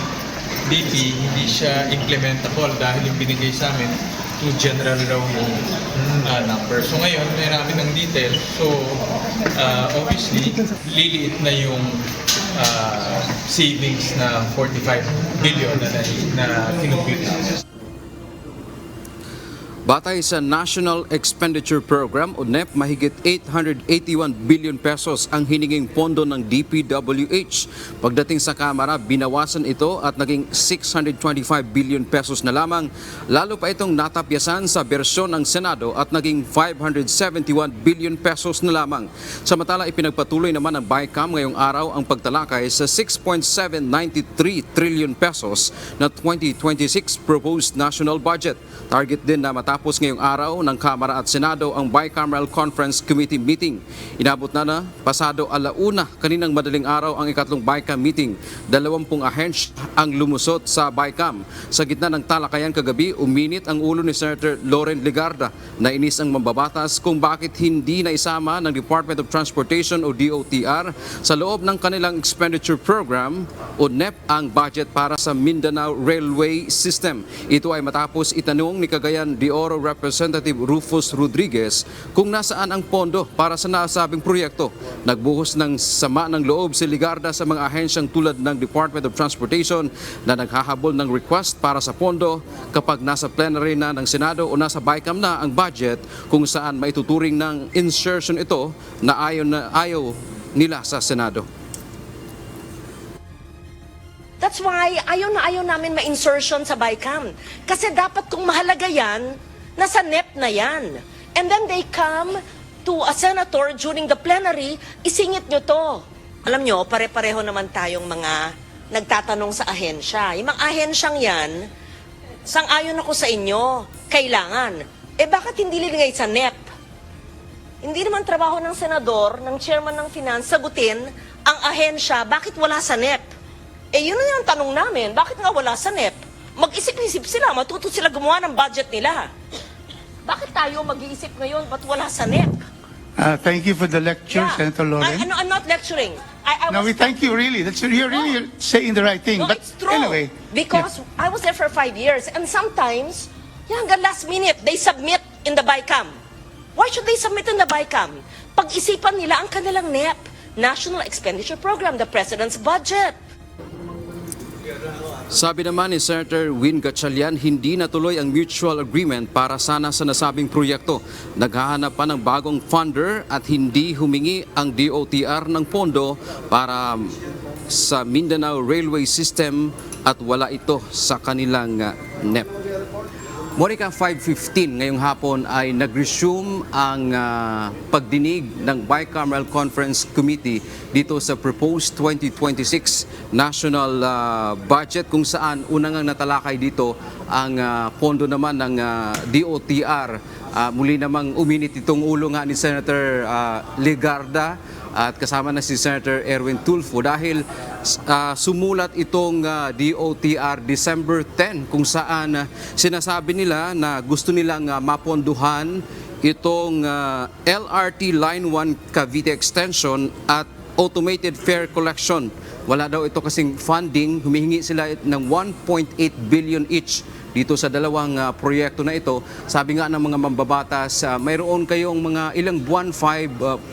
Speaker 13: DP, hindi siya implementable dahil yung binigay sa amin too general raw yung number. So ngayon, may namin ng details. So obviously, liliit na yung savings na 45 billion na kinumpute.
Speaker 12: Batay sa National Expenditure Program o NEP, mahigit 881 billion pesos ang hininging pondo ng DPWH. Pagdating sa Kamara, binawasan ito at naging 625 billion pesos na lamang. Lalo pa itong natapyasan sa bersyon ng Senado at naging 571 billion pesos na lamang. Samantala, ipinagpatuloy naman ng BICAM ngayong araw ang pagtalakay sa 6.793 trillion pesos na 2026 proposed national budget. Target din na matapos ngayong araw ng Kamara at Senado ang Bicameral Conference Committee meeting. Inabot na pasado 1:00 kaninang madaling araw ang ikatlong BICAM meeting. 20 ahensya ang lumusot sa BICAM. Sa gitna ng talakayan kagabi, uminit ang ulo ni Senator Loren Legarda. Nainis ang mambabatas kung bakit hindi naisama ng Department of Transportation o DOTR sa loob ng kanilang expenditure program o NEP ang budget para sa Mindanao Railway System. Ito ay matapos itanong ni Cagayan de Oro Representative Rufus Rodriguez kung nasaan ang pondo para sa nasabing proyekto. Nagbuhos ng sama ng loob si Legarda sa mga ahensyang tulad ng Department of Transportation na naghahabol ng request para sa pondo kapag nasa plenary na ng Senado o nasa BICAM na ang budget kung saan maituturing ng insertion ito na ayaw nila sa Senado.
Speaker 3: That's why ayaw namin ma-insertion sa BICAM. Kasi dapat kung mahalaga yan, nasa NEP na yan. And then they come to a senator during the plenary, isingit nyo to. Alam nyo, pare-pareho naman tayong mga nagtatanong sa ahensya. Yung mga ahensyang yan, sang-ayon ako sa inyo, kailangan. Bakit hindi liligay sa NEP? Hindi naman trabaho ng senador, ng chairman ng finance, sagutin ang ahensya, bakit wala sa NEP? Yun na yung tanong namin, bakit nga wala sa NEP? Mag-isip-isip sila, matuto sila gumawa ng budget nila. Bakit tayo mag-iisip ngayon, ba't wala sa NEP?
Speaker 14: Thank you for the lecture, Senator Loren.
Speaker 3: I'm not lecturing.
Speaker 14: No, we thank you really. You're really saying the right thing.
Speaker 3: No,
Speaker 14: But
Speaker 3: it's true.
Speaker 14: anyway,
Speaker 3: Because I was there for 5 years, and sometimes, hanggang last minute, they submit in the BICAM. Why should they submit in the BICAM? Pag-isipan nila ang kanilang NEP, National Expenditure Program, the President's Budget.
Speaker 12: Sabi naman ni Senator Win Gatchalian, hindi natuloy ang mutual agreement para sana sa nasabing proyekto. Naghahanap pa ng bagong funder at hindi humingi ang DOTR ng pondo para sa Mindanao Railway System at wala ito sa kanilang NEP. Monica, 5:15 ngayong hapon ay nag-resume ang pagdinig ng Bicameral Conference Committee dito sa proposed 2026 national budget kung saan unang natalakay dito ang pondo naman ng DOTR. Muli namang uminit itong ulo nga ni Senator Legarda at kasama na si Senator Erwin Tulfo dahil sumulat itong DOTR December 10 kung saan sinasabi nila na gusto nilang maponduhan itong LRT Line 1 Cavite Extension at automated fare collection. Wala daw ito kasing funding, humihingi sila ng 1.8 billion each dito sa dalawang proyekto na ito. Sabi nga ng mga mambabatas, mayroon kayong mga ilang buwan, 5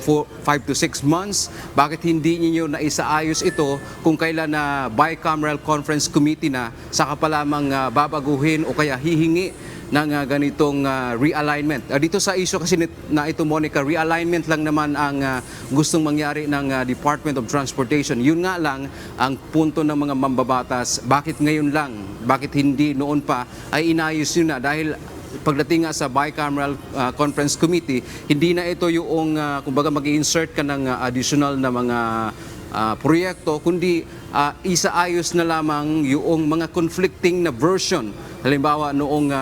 Speaker 12: to 6 months. Bakit hindi niyo naisaayos ito kung kailan na Bicameral Conference Committee na saka pa lamang babaguhin o kaya hihingi ng ganitong realignment. Dito sa issue kasi na ito, Monica, realignment lang naman ang gustong mangyari ng Department of Transportation. Yun nga lang ang punto ng mga mambabatas. Bakit ngayon lang? Bakit hindi noon pa ay inayos yun na? Dahil pagdating nga sa Bicameral Conference Committee, hindi na ito yung kumbaga mag-insert ka ng additional na mga proyekto, kundi isaayos na lamang yung mga conflicting na version. Halimbawa noong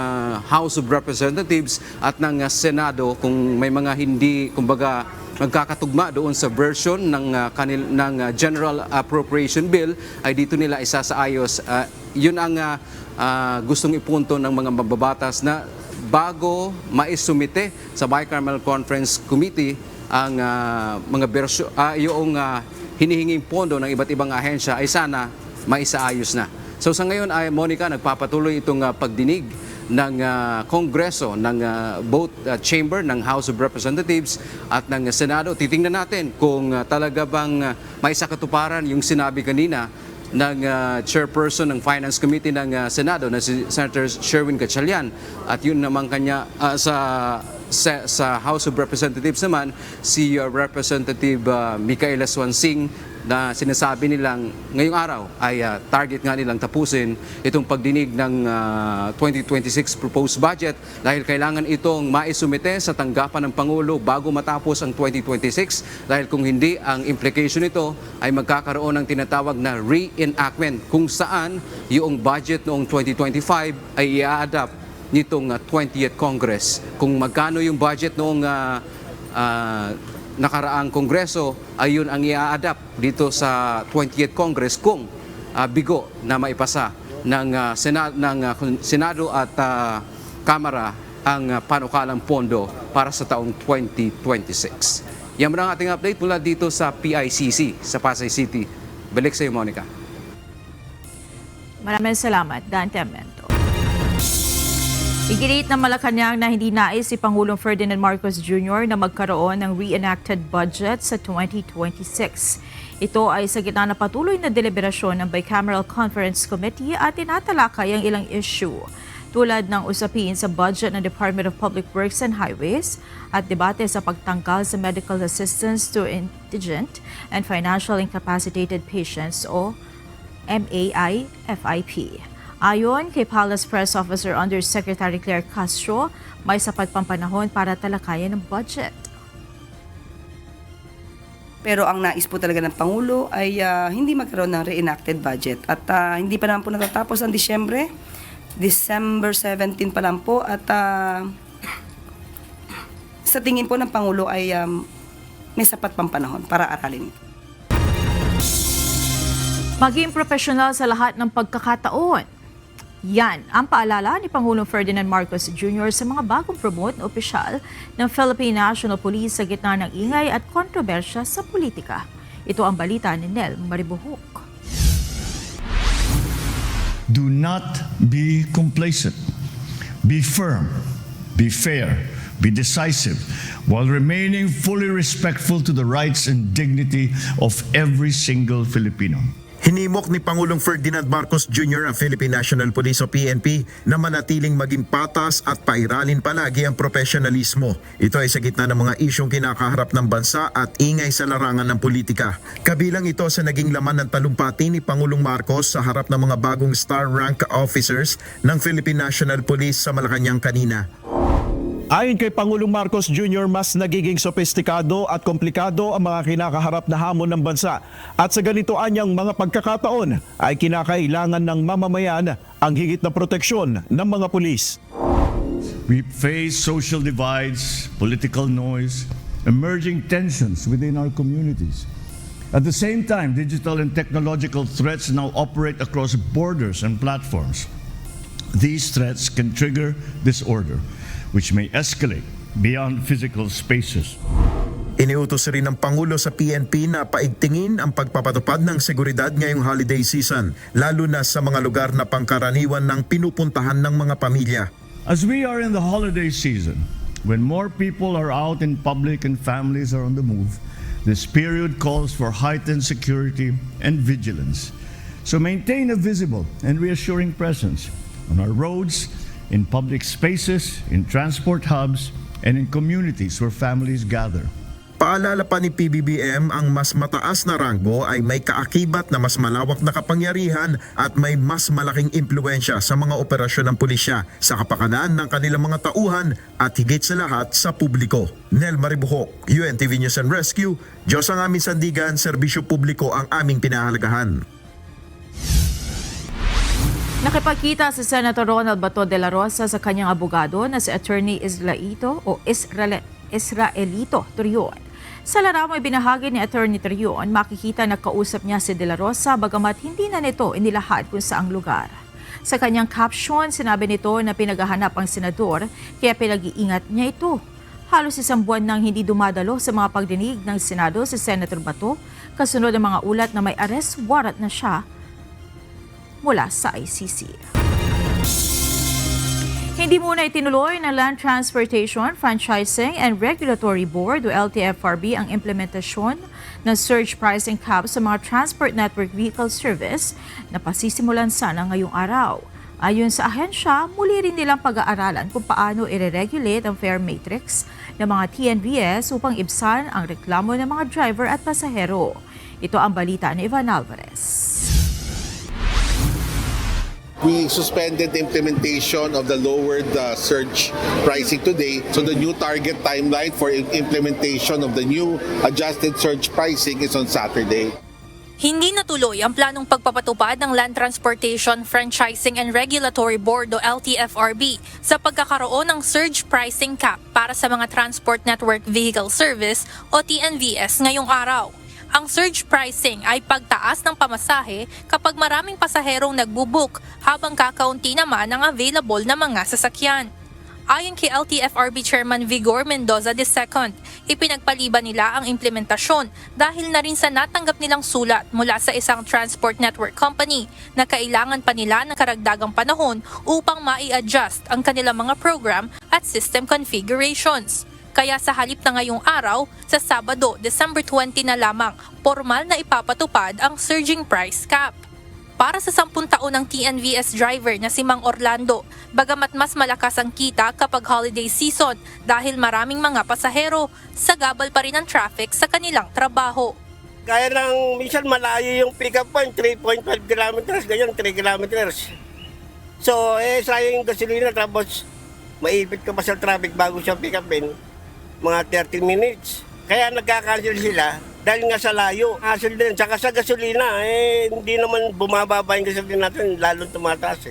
Speaker 12: House of Representatives at ng Senado, kung may mga hindi kumbaga magkakatugma doon sa version ng General Appropriation Bill, ay dito nila isasaayos. Yun ang gustong ipunto ng mga mambabatas na bago maisumite sa Bicameral Conference Committee ang mga version, yung hinihinging pondo ng iba't ibang ahensya ay sana maisaayos na. So sa ngayon ay Monica, nagpapatuloy itong pagdinig ng Kongreso ng both chamber ng House of Representatives at ng Senado. Titingnan natin kung talaga bang maisakatuparan yung sinabi kanina chairperson ng Finance Committee ng Senado na si Senator Sherwin Gatchalian, at yun naman kanya sa House of Representatives naman si Representative Micaela Swansing, na sinasabi nilang ngayong araw ay target nga nilang tapusin itong pagdinig ng 2026 proposed budget dahil kailangan itong maisumite sa tanggapan ng Pangulo bago matapos ang 2026, dahil kung hindi, ang implication nito ay magkakaroon ng tinatawag na reenactment kung saan yung budget noong 2025 ay i-adapt nitong 20th Congress. Kung magkano yung budget noong nakaraang Kongreso, ay yun ang i-adapt dito sa 20th Congress kung bigo na maipasa ng Senado at Kamara ang panukalang pondo para sa taong 2026. Yan ang ating update mula dito sa PICC sa Pasay City. Balik sa iyo, Monica.
Speaker 8: Maraming salamat, Dan Temento. Iginiit ng Malacanang na hindi nais si Pangulong Ferdinand Marcos Jr. na magkaroon ng reenacted budget sa 2026. Ito ay sa gitna na patuloy na deliberasyon ng Bicameral Conference Committee at tinatalakay ang ilang issue tulad ng usapin sa budget ng Department of Public Works and Highways at debate sa pagtanggal sa medical assistance to indigent and financial incapacitated patients o MAI-FIP. Ayon kay Palace Press Officer Undersecretary Claire Castro, may sapat pang panahon para talakayan ng budget.
Speaker 15: Pero ang nais po talaga ng Pangulo ay hindi magkaroon ng reenacted budget. At hindi pa naman po natatapos ang Disyembre. December 17 pa lang po. At sa tingin po ng Pangulo ay may sapat pang panahon para aralin ito.
Speaker 8: Maging profesional sa lahat ng pagkakataon. Yan ang paalala ni Pangulong Ferdinand Marcos Jr. sa mga bagong promote na opisyal ng Philippine National Police sa gitna ng ingay at kontrobersya sa politika. Ito ang balita ni Nel Maribuhok.
Speaker 16: Do not be complacent. Be firm. Be fair. Be decisive while remaining fully respectful to the rights and dignity of every single Filipino.
Speaker 17: Hinimok ni Pangulong Ferdinand Marcos Jr. ang Philippine National Police o PNP na manatiling maging patas at pairalin palagi ang profesionalismo. Ito ay sa gitna ng mga isyong kinakaharap ng bansa at ingay sa larangan ng politika. Kabilang ito sa naging laman ng talumpati ni Pangulong Marcos sa harap ng mga bagong star rank officers ng Philippine National Police sa Malacanang kanina.
Speaker 18: Ayon kay Pangulong Marcos Jr., mas nagiging sophisticado at komplikado ang mga kinakaharap na hamon ng bansa. At sa ganito anyang mga pagkakataon ay kinakailangan ng mamamayan ang higit na proteksyon ng mga pulis.
Speaker 16: We face social divides, political noise, emerging tensions within our communities. At the same time, digital and technological threats now operate across borders and platforms. These threats can trigger disorder, which may escalate beyond physical spaces.
Speaker 17: Iniutos rin ng Pangulo sa PNP na paigtingin ang pagpapatupad ng seguridad ngayong holiday season, lalo na sa mga lugar na pangkaraniwan ng pinupuntahan ng mga pamilya.
Speaker 16: As we are in the holiday season, when more people are out in public and families are on the move, this period calls for heightened security and vigilance. So maintain a visible and reassuring presence on our roads, in public spaces, in transport hubs, and in communities where families gather.
Speaker 17: Paalala pa ni PBBM, ang mas mataas na ranggo ay may kaakibat na mas malawak na kapangyarihan at may mas malaking impluensya sa mga operasyon ng pulisya, sa kapakanan ng kanilang mga tauhan at higit sa lahat sa publiko. Nel Maribuhok, UNTV News and Rescue. Diyos ang aming sandigan, serbisyo publiko ang aming pinahalagahan.
Speaker 8: Nakipagkita si Senator Ronald Bato de la Rosa sa kanyang abogado na si Attorney Israelito Torion. Sa larawan binahagi ni Attorney Torion, makikita na kausap niya si de la Rosa bagamat hindi na nito inilahad kung saang lugar. Sa kanyang caption, sinabi nito na pinaghahanap ang senador kaya pinag-iingat niya ito. Halos isang buwan nang hindi dumadalo sa mga pagdinig ng Senado si Senator Bato kasunod ng mga ulat na may arrest warrant na siya mula sa ICC. Hindi muna itinuloy ng Land Transportation, Franchising and Regulatory Board o LTFRB ang implementasyon ng surge pricing cap sa mga transport network vehicle service na pasisimulan sana ngayong araw. Ayon sa ahensya, muli rin nilang pag-aaralan kung paano i-regulate ang fare matrix ng mga TNVS upang ibsan ang reklamo ng mga driver at pasahero. Ito ang balita ni Ivan Alvarez.
Speaker 2: We suspended the implementation of the lowered surge pricing today. So the new target timeline for implementation of the new adjusted surge pricing is on Saturday.
Speaker 4: Hindi natuloy ang planong pagpapatupad ng Land Transportation, Franchising and Regulatory Board o LTFRB sa pagkakaroon ng surge pricing cap para sa mga Transport Network Vehicle Service o TNVS ngayong araw. Ang surge pricing ay pagtaas ng pamasahe kapag maraming pasaherong nagbubook habang kakaunti naman ang available na mga sasakyan. Ayon kay LTFRB Chairman Vigor Mendoza II, ipinagpaliban nila ang implementasyon dahil na rin sa natanggap nilang sulat mula sa isang transport network company na kailangan pa nila ng karagdagang panahon upang mai-adjust ang kanilang mga program at system configurations. Kaya sa halip na ngayong araw, sa Sabado, December 20 na lamang, formal na ipapatupad ang surging price cap. Para sa 10 taon ng TNVS driver na si Mang Orlando, bagamat mas malakas ang kita kapag holiday season dahil maraming mga pasahero, sagabal pa rin ang traffic sa kanilang trabaho.
Speaker 19: Kaya ng minsan malayo yung pick-up point, 3.5 kilometers, ganyan 3 kilometers. So, sayang yung gasolina tapos maipit ka pa sa traffic bago siya pick-upin. Mga 30 minutes. Kaya nagka-cancel sila dahil nga sa layo. Hassle din. Tsaka sa gasolina, hindi naman bumababa yung gasolina natin, lalong tumataas .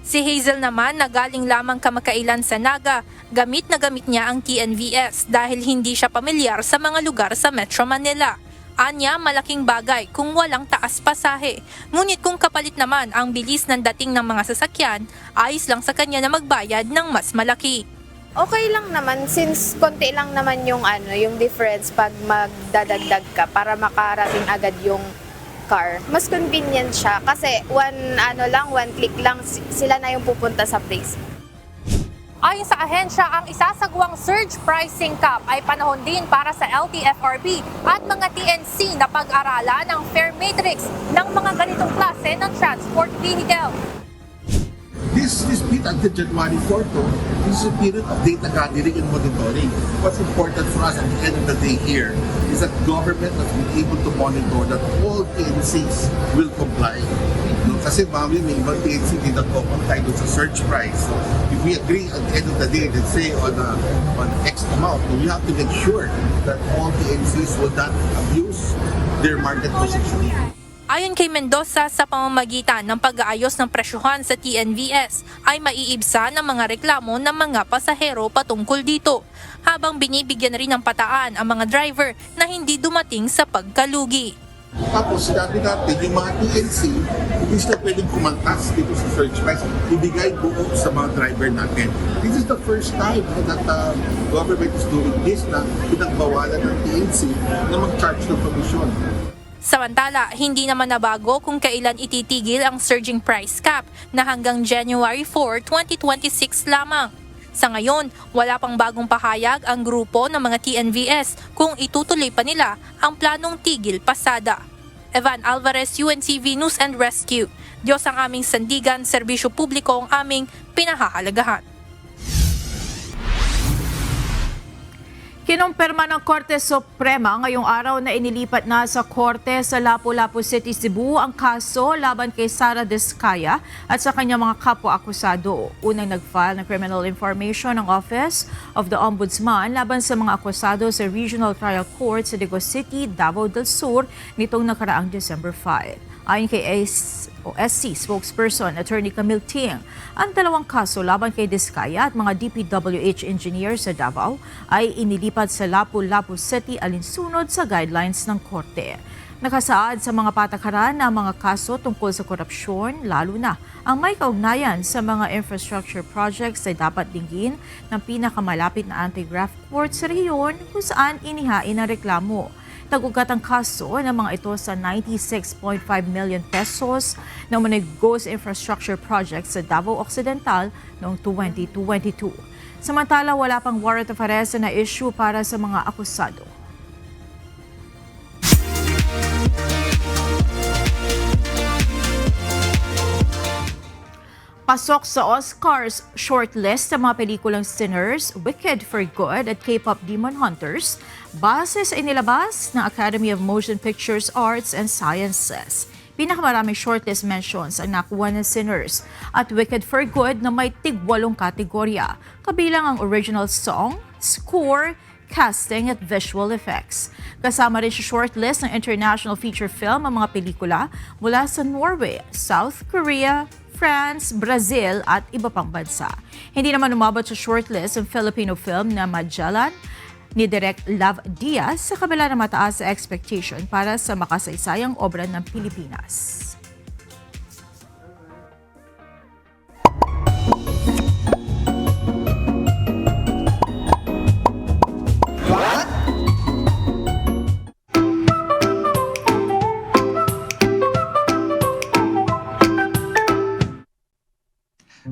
Speaker 4: Si Hazel naman na galing lamang kamakailan sa Naga, gamit na gamit niya ang TNVS dahil hindi siya pamilyar sa mga lugar sa Metro Manila. Anya, malaking bagay kung walang taas pasahe. Ngunit kung kapalit naman ang bilis ng dating ng mga sasakyan, ayos lang sa kanya na magbayad ng mas malaki.
Speaker 20: Okay lang naman since konti lang naman yung difference pag magdadagdag ka para makarating agad yung car. Mas convenient siya kasi one click lang sila na yung pupunta sa place.
Speaker 4: Ayon sa ahensya, ang isasagawang surge pricing cap ay panahon din para sa LTFRB at mga TNC na pag-aralan ang fare matrix ng mga ganitong klase ng transport vehicle.
Speaker 25: This period until January 4 this is a period of data gathering and monitoring. What's important for us at the end of the day here is that government must be able to monitor that all TNCs will comply. Kasi mami, may ibang TNC hindi nagko-comply doon sa surge price. If we agree at the end of the day, let's say on X amount, we have to make sure that all TNCs will not abuse their market position.
Speaker 4: Ayon kay Mendoza, sa pamamagitan ng pag-aayos ng presyuhan sa TNVS ay maiibsa ng mga reklamo ng mga pasahero patungkol dito, habang binibigyan rin ng pataan ang mga driver na hindi dumating sa pagkalugi.
Speaker 25: Tapos sinabi natin, yung mga TNC, hindi sila pwedeng kumantas dito sa surge price, ibigay buo sa mga driver natin. This is the first time that government is doing this na pinagbawalan ng TNC na mag-charge ng komisyon.
Speaker 4: Samantala, hindi naman nabago kung kailan ititigil ang surging price cap na hanggang January 4, 2026 lamang. Sa ngayon, wala pang bagong pahayag ang grupo ng mga TNVS kung itutuloy pa nila ang planong tigil pasada. Evan Alvarez, UNTV News and Rescue. Diyos ang aming sandigan, serbisyo publiko ang aming pinahahalagahan.
Speaker 8: Kinumpirma ng Korte Suprema ngayong araw na inilipat na sa Korte sa Lapu-Lapu City, Cebu ang kaso laban kay Sara Diskaya at sa kanyang mga kapwa-akusado. Unang nag-file ng criminal information ng Office of the Ombudsman laban sa mga akusado sa Regional Trial Court sa Digo City, Davao del Sur nitong nakaraang December 5. Ayon kay SC spokesperson Attorney Camille Ting, ang dalawang kaso laban kay Diskaya at mga DPWH engineers sa Davao ay inilipat sa Lapu-Lapu City alinsunod sa guidelines ng korte. Nakasaad sa mga patakaran ang mga kaso tungkol sa korupsyon, lalo na ang may kaugnayan sa mga infrastructure projects ay dapat dinggin ng pinakamalapit na anti-graft court sa rehiyon kung saan inihain ang reklamo. Nagugat ang kaso ng mga ito sa 96.5 million pesos na umano'y ghost infrastructure project sa Davao Occidental noong 2022. Samantala, wala pang warrant of arrest na issue para sa mga akusado. Pasok sa Oscars shortlist sa mga pelikulang Sinners, Wicked for Good at K-pop Demon Hunters base sa inilabas ng Academy of Motion Pictures Arts and Sciences. Pinakamaraming shortlist mentions ang nakuha ng Sinners at Wicked for Good na may tig-8 kategorya, kabilang ang original song, score, casting at visual effects. Kasama rin sa shortlist ng international feature film ang mga pelikula mula sa Norway, South Korea, France, Brazil at iba pang bansa. Hindi naman umabot sa shortlist ang Filipino film na Magellan ni Direk Love Diaz sa kabila ng mataas sa expectation para sa makasaysayang obra ng Pilipinas.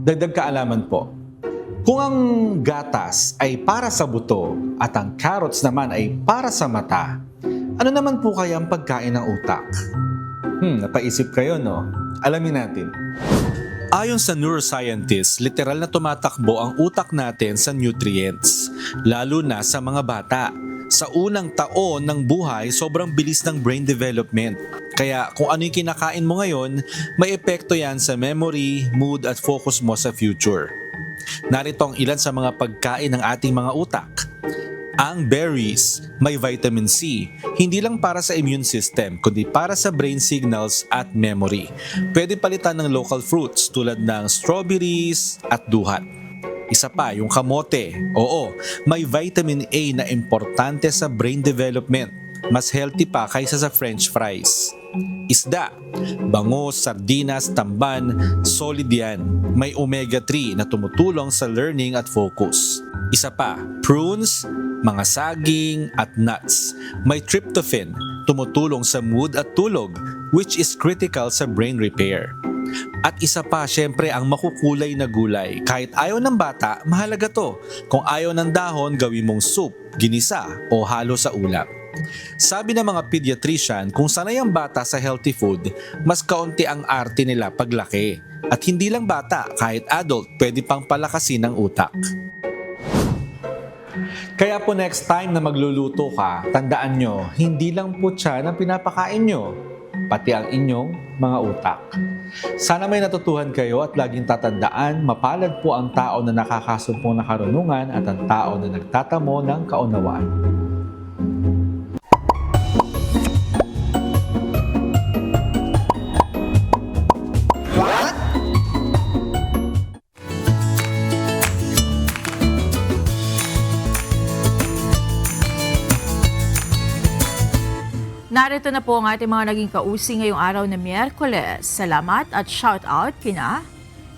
Speaker 7: Dagdag kaalaman po, kung ang gatas ay para sa buto at ang carrots naman ay para sa mata, ano naman po kaya ang pagkain ng utak? Napaisip kayo, no? Alamin natin. Ayon sa neuroscientists, literal na tumatakbo ang utak natin sa nutrients, lalo na sa mga bata. Sa unang taon ng buhay, sobrang bilis ng brain development. Kaya kung ano yung kinakain mo ngayon, may epekto yan sa memory, mood at focus mo sa future. Narito ang ilan sa mga pagkain ng ating mga utak. Ang berries, may vitamin C, hindi lang para sa immune system, kundi para sa brain signals at memory. Pwede palitan ng local fruits tulad ng strawberries at duhat. Isa pa, yung kamote. Oo, may vitamin A na importante sa brain development. Mas healthy pa kaysa sa french fries. Isda, bangus, sardinas, tamban, solid yan. May omega-3 na tumutulong sa learning at focus. Isa pa, prunes, mga saging at nuts. May tryptophan, tumutulong sa mood at tulog, which is critical sa brain repair. At isa pa, syempre, ang makukulay na gulay. Kahit ayaw ng bata, mahalaga to. Kung ayaw ng dahon, gawin mong soup, ginisa o halo sa ulam. Sabi ng mga pediatrician, kung sanay ang bata sa healthy food, mas kaunti ang arte nila paglaki. At hindi lang bata, kahit adult, pwede pang palakasin ang utak. Kaya po next time na magluluto ka, tandaan nyo, hindi lang po siya ang pinapakain nyo, pati ang inyong mga utak. Sana may natutuhan kayo at laging tatandaan, mapalad po ang tao na nakakasumpong na karunungan at ang tao na nagtatamo ng kaunawaan.
Speaker 8: Narito na po ang ating mga naging kausi ngayong araw na Miyerkules. Salamat at shout out kina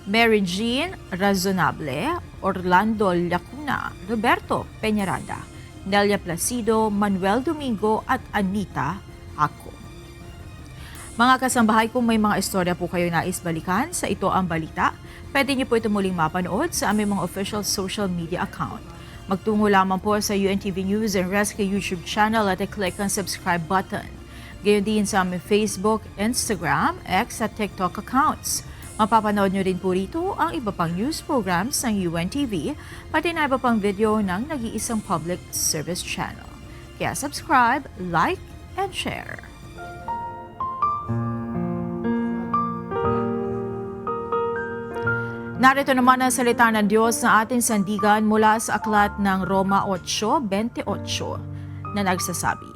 Speaker 8: Mary Jean Razonable, Orlando Lacuna, Roberto Peñaranda, Nelia Placido, Manuel Domingo at Anita Ako. Mga kasambahay, kung may mga istorya po kayo nais balikan sa Ito Ang Balita, pwede niyo po ito muling mapanood sa aming mga official social media account. Magtungo lamang po sa UNTV News and Rescue YouTube channel at i-click ang subscribe button. Gayon din sa aming Facebook, Instagram, X at TikTok accounts. Mapapanood nyo rin po rito ang iba pang news programs ng UNTV, pati na iba pang video ng nag-iisang public service channel. Kaya subscribe, like, and share. Narito naman ang salita ng Diyos na ating sandigan mula sa aklat ng Roma 8:28 na nagsasabi,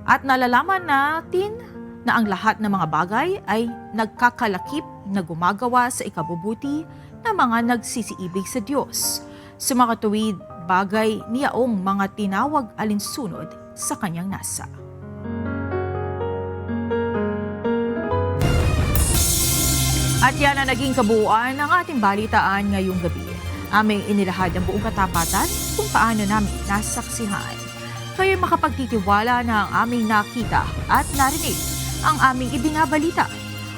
Speaker 8: at nalalaman natin na ang lahat ng mga bagay ay nagkakalakip na gumagawa sa ikabubuti ng mga nagsisiibig sa Diyos, sa mga tuwid bagay niyaong mga tinawag alinsunod sa kanyang nasa. At yan ang naging kabuuan ng ating balitaan ngayong gabi. Aming inilahad ang buong katapatan kung paano namin nasaksihan. kayo'y makapagtitiwala na ang aming nakita at narinig, ang aming ibinabalita.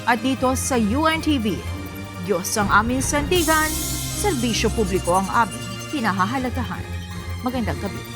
Speaker 8: At dito sa UNTV, Diyos ang aming sandigan, serbisyo publiko ang aming pinahahalagahan. Magandang gabi.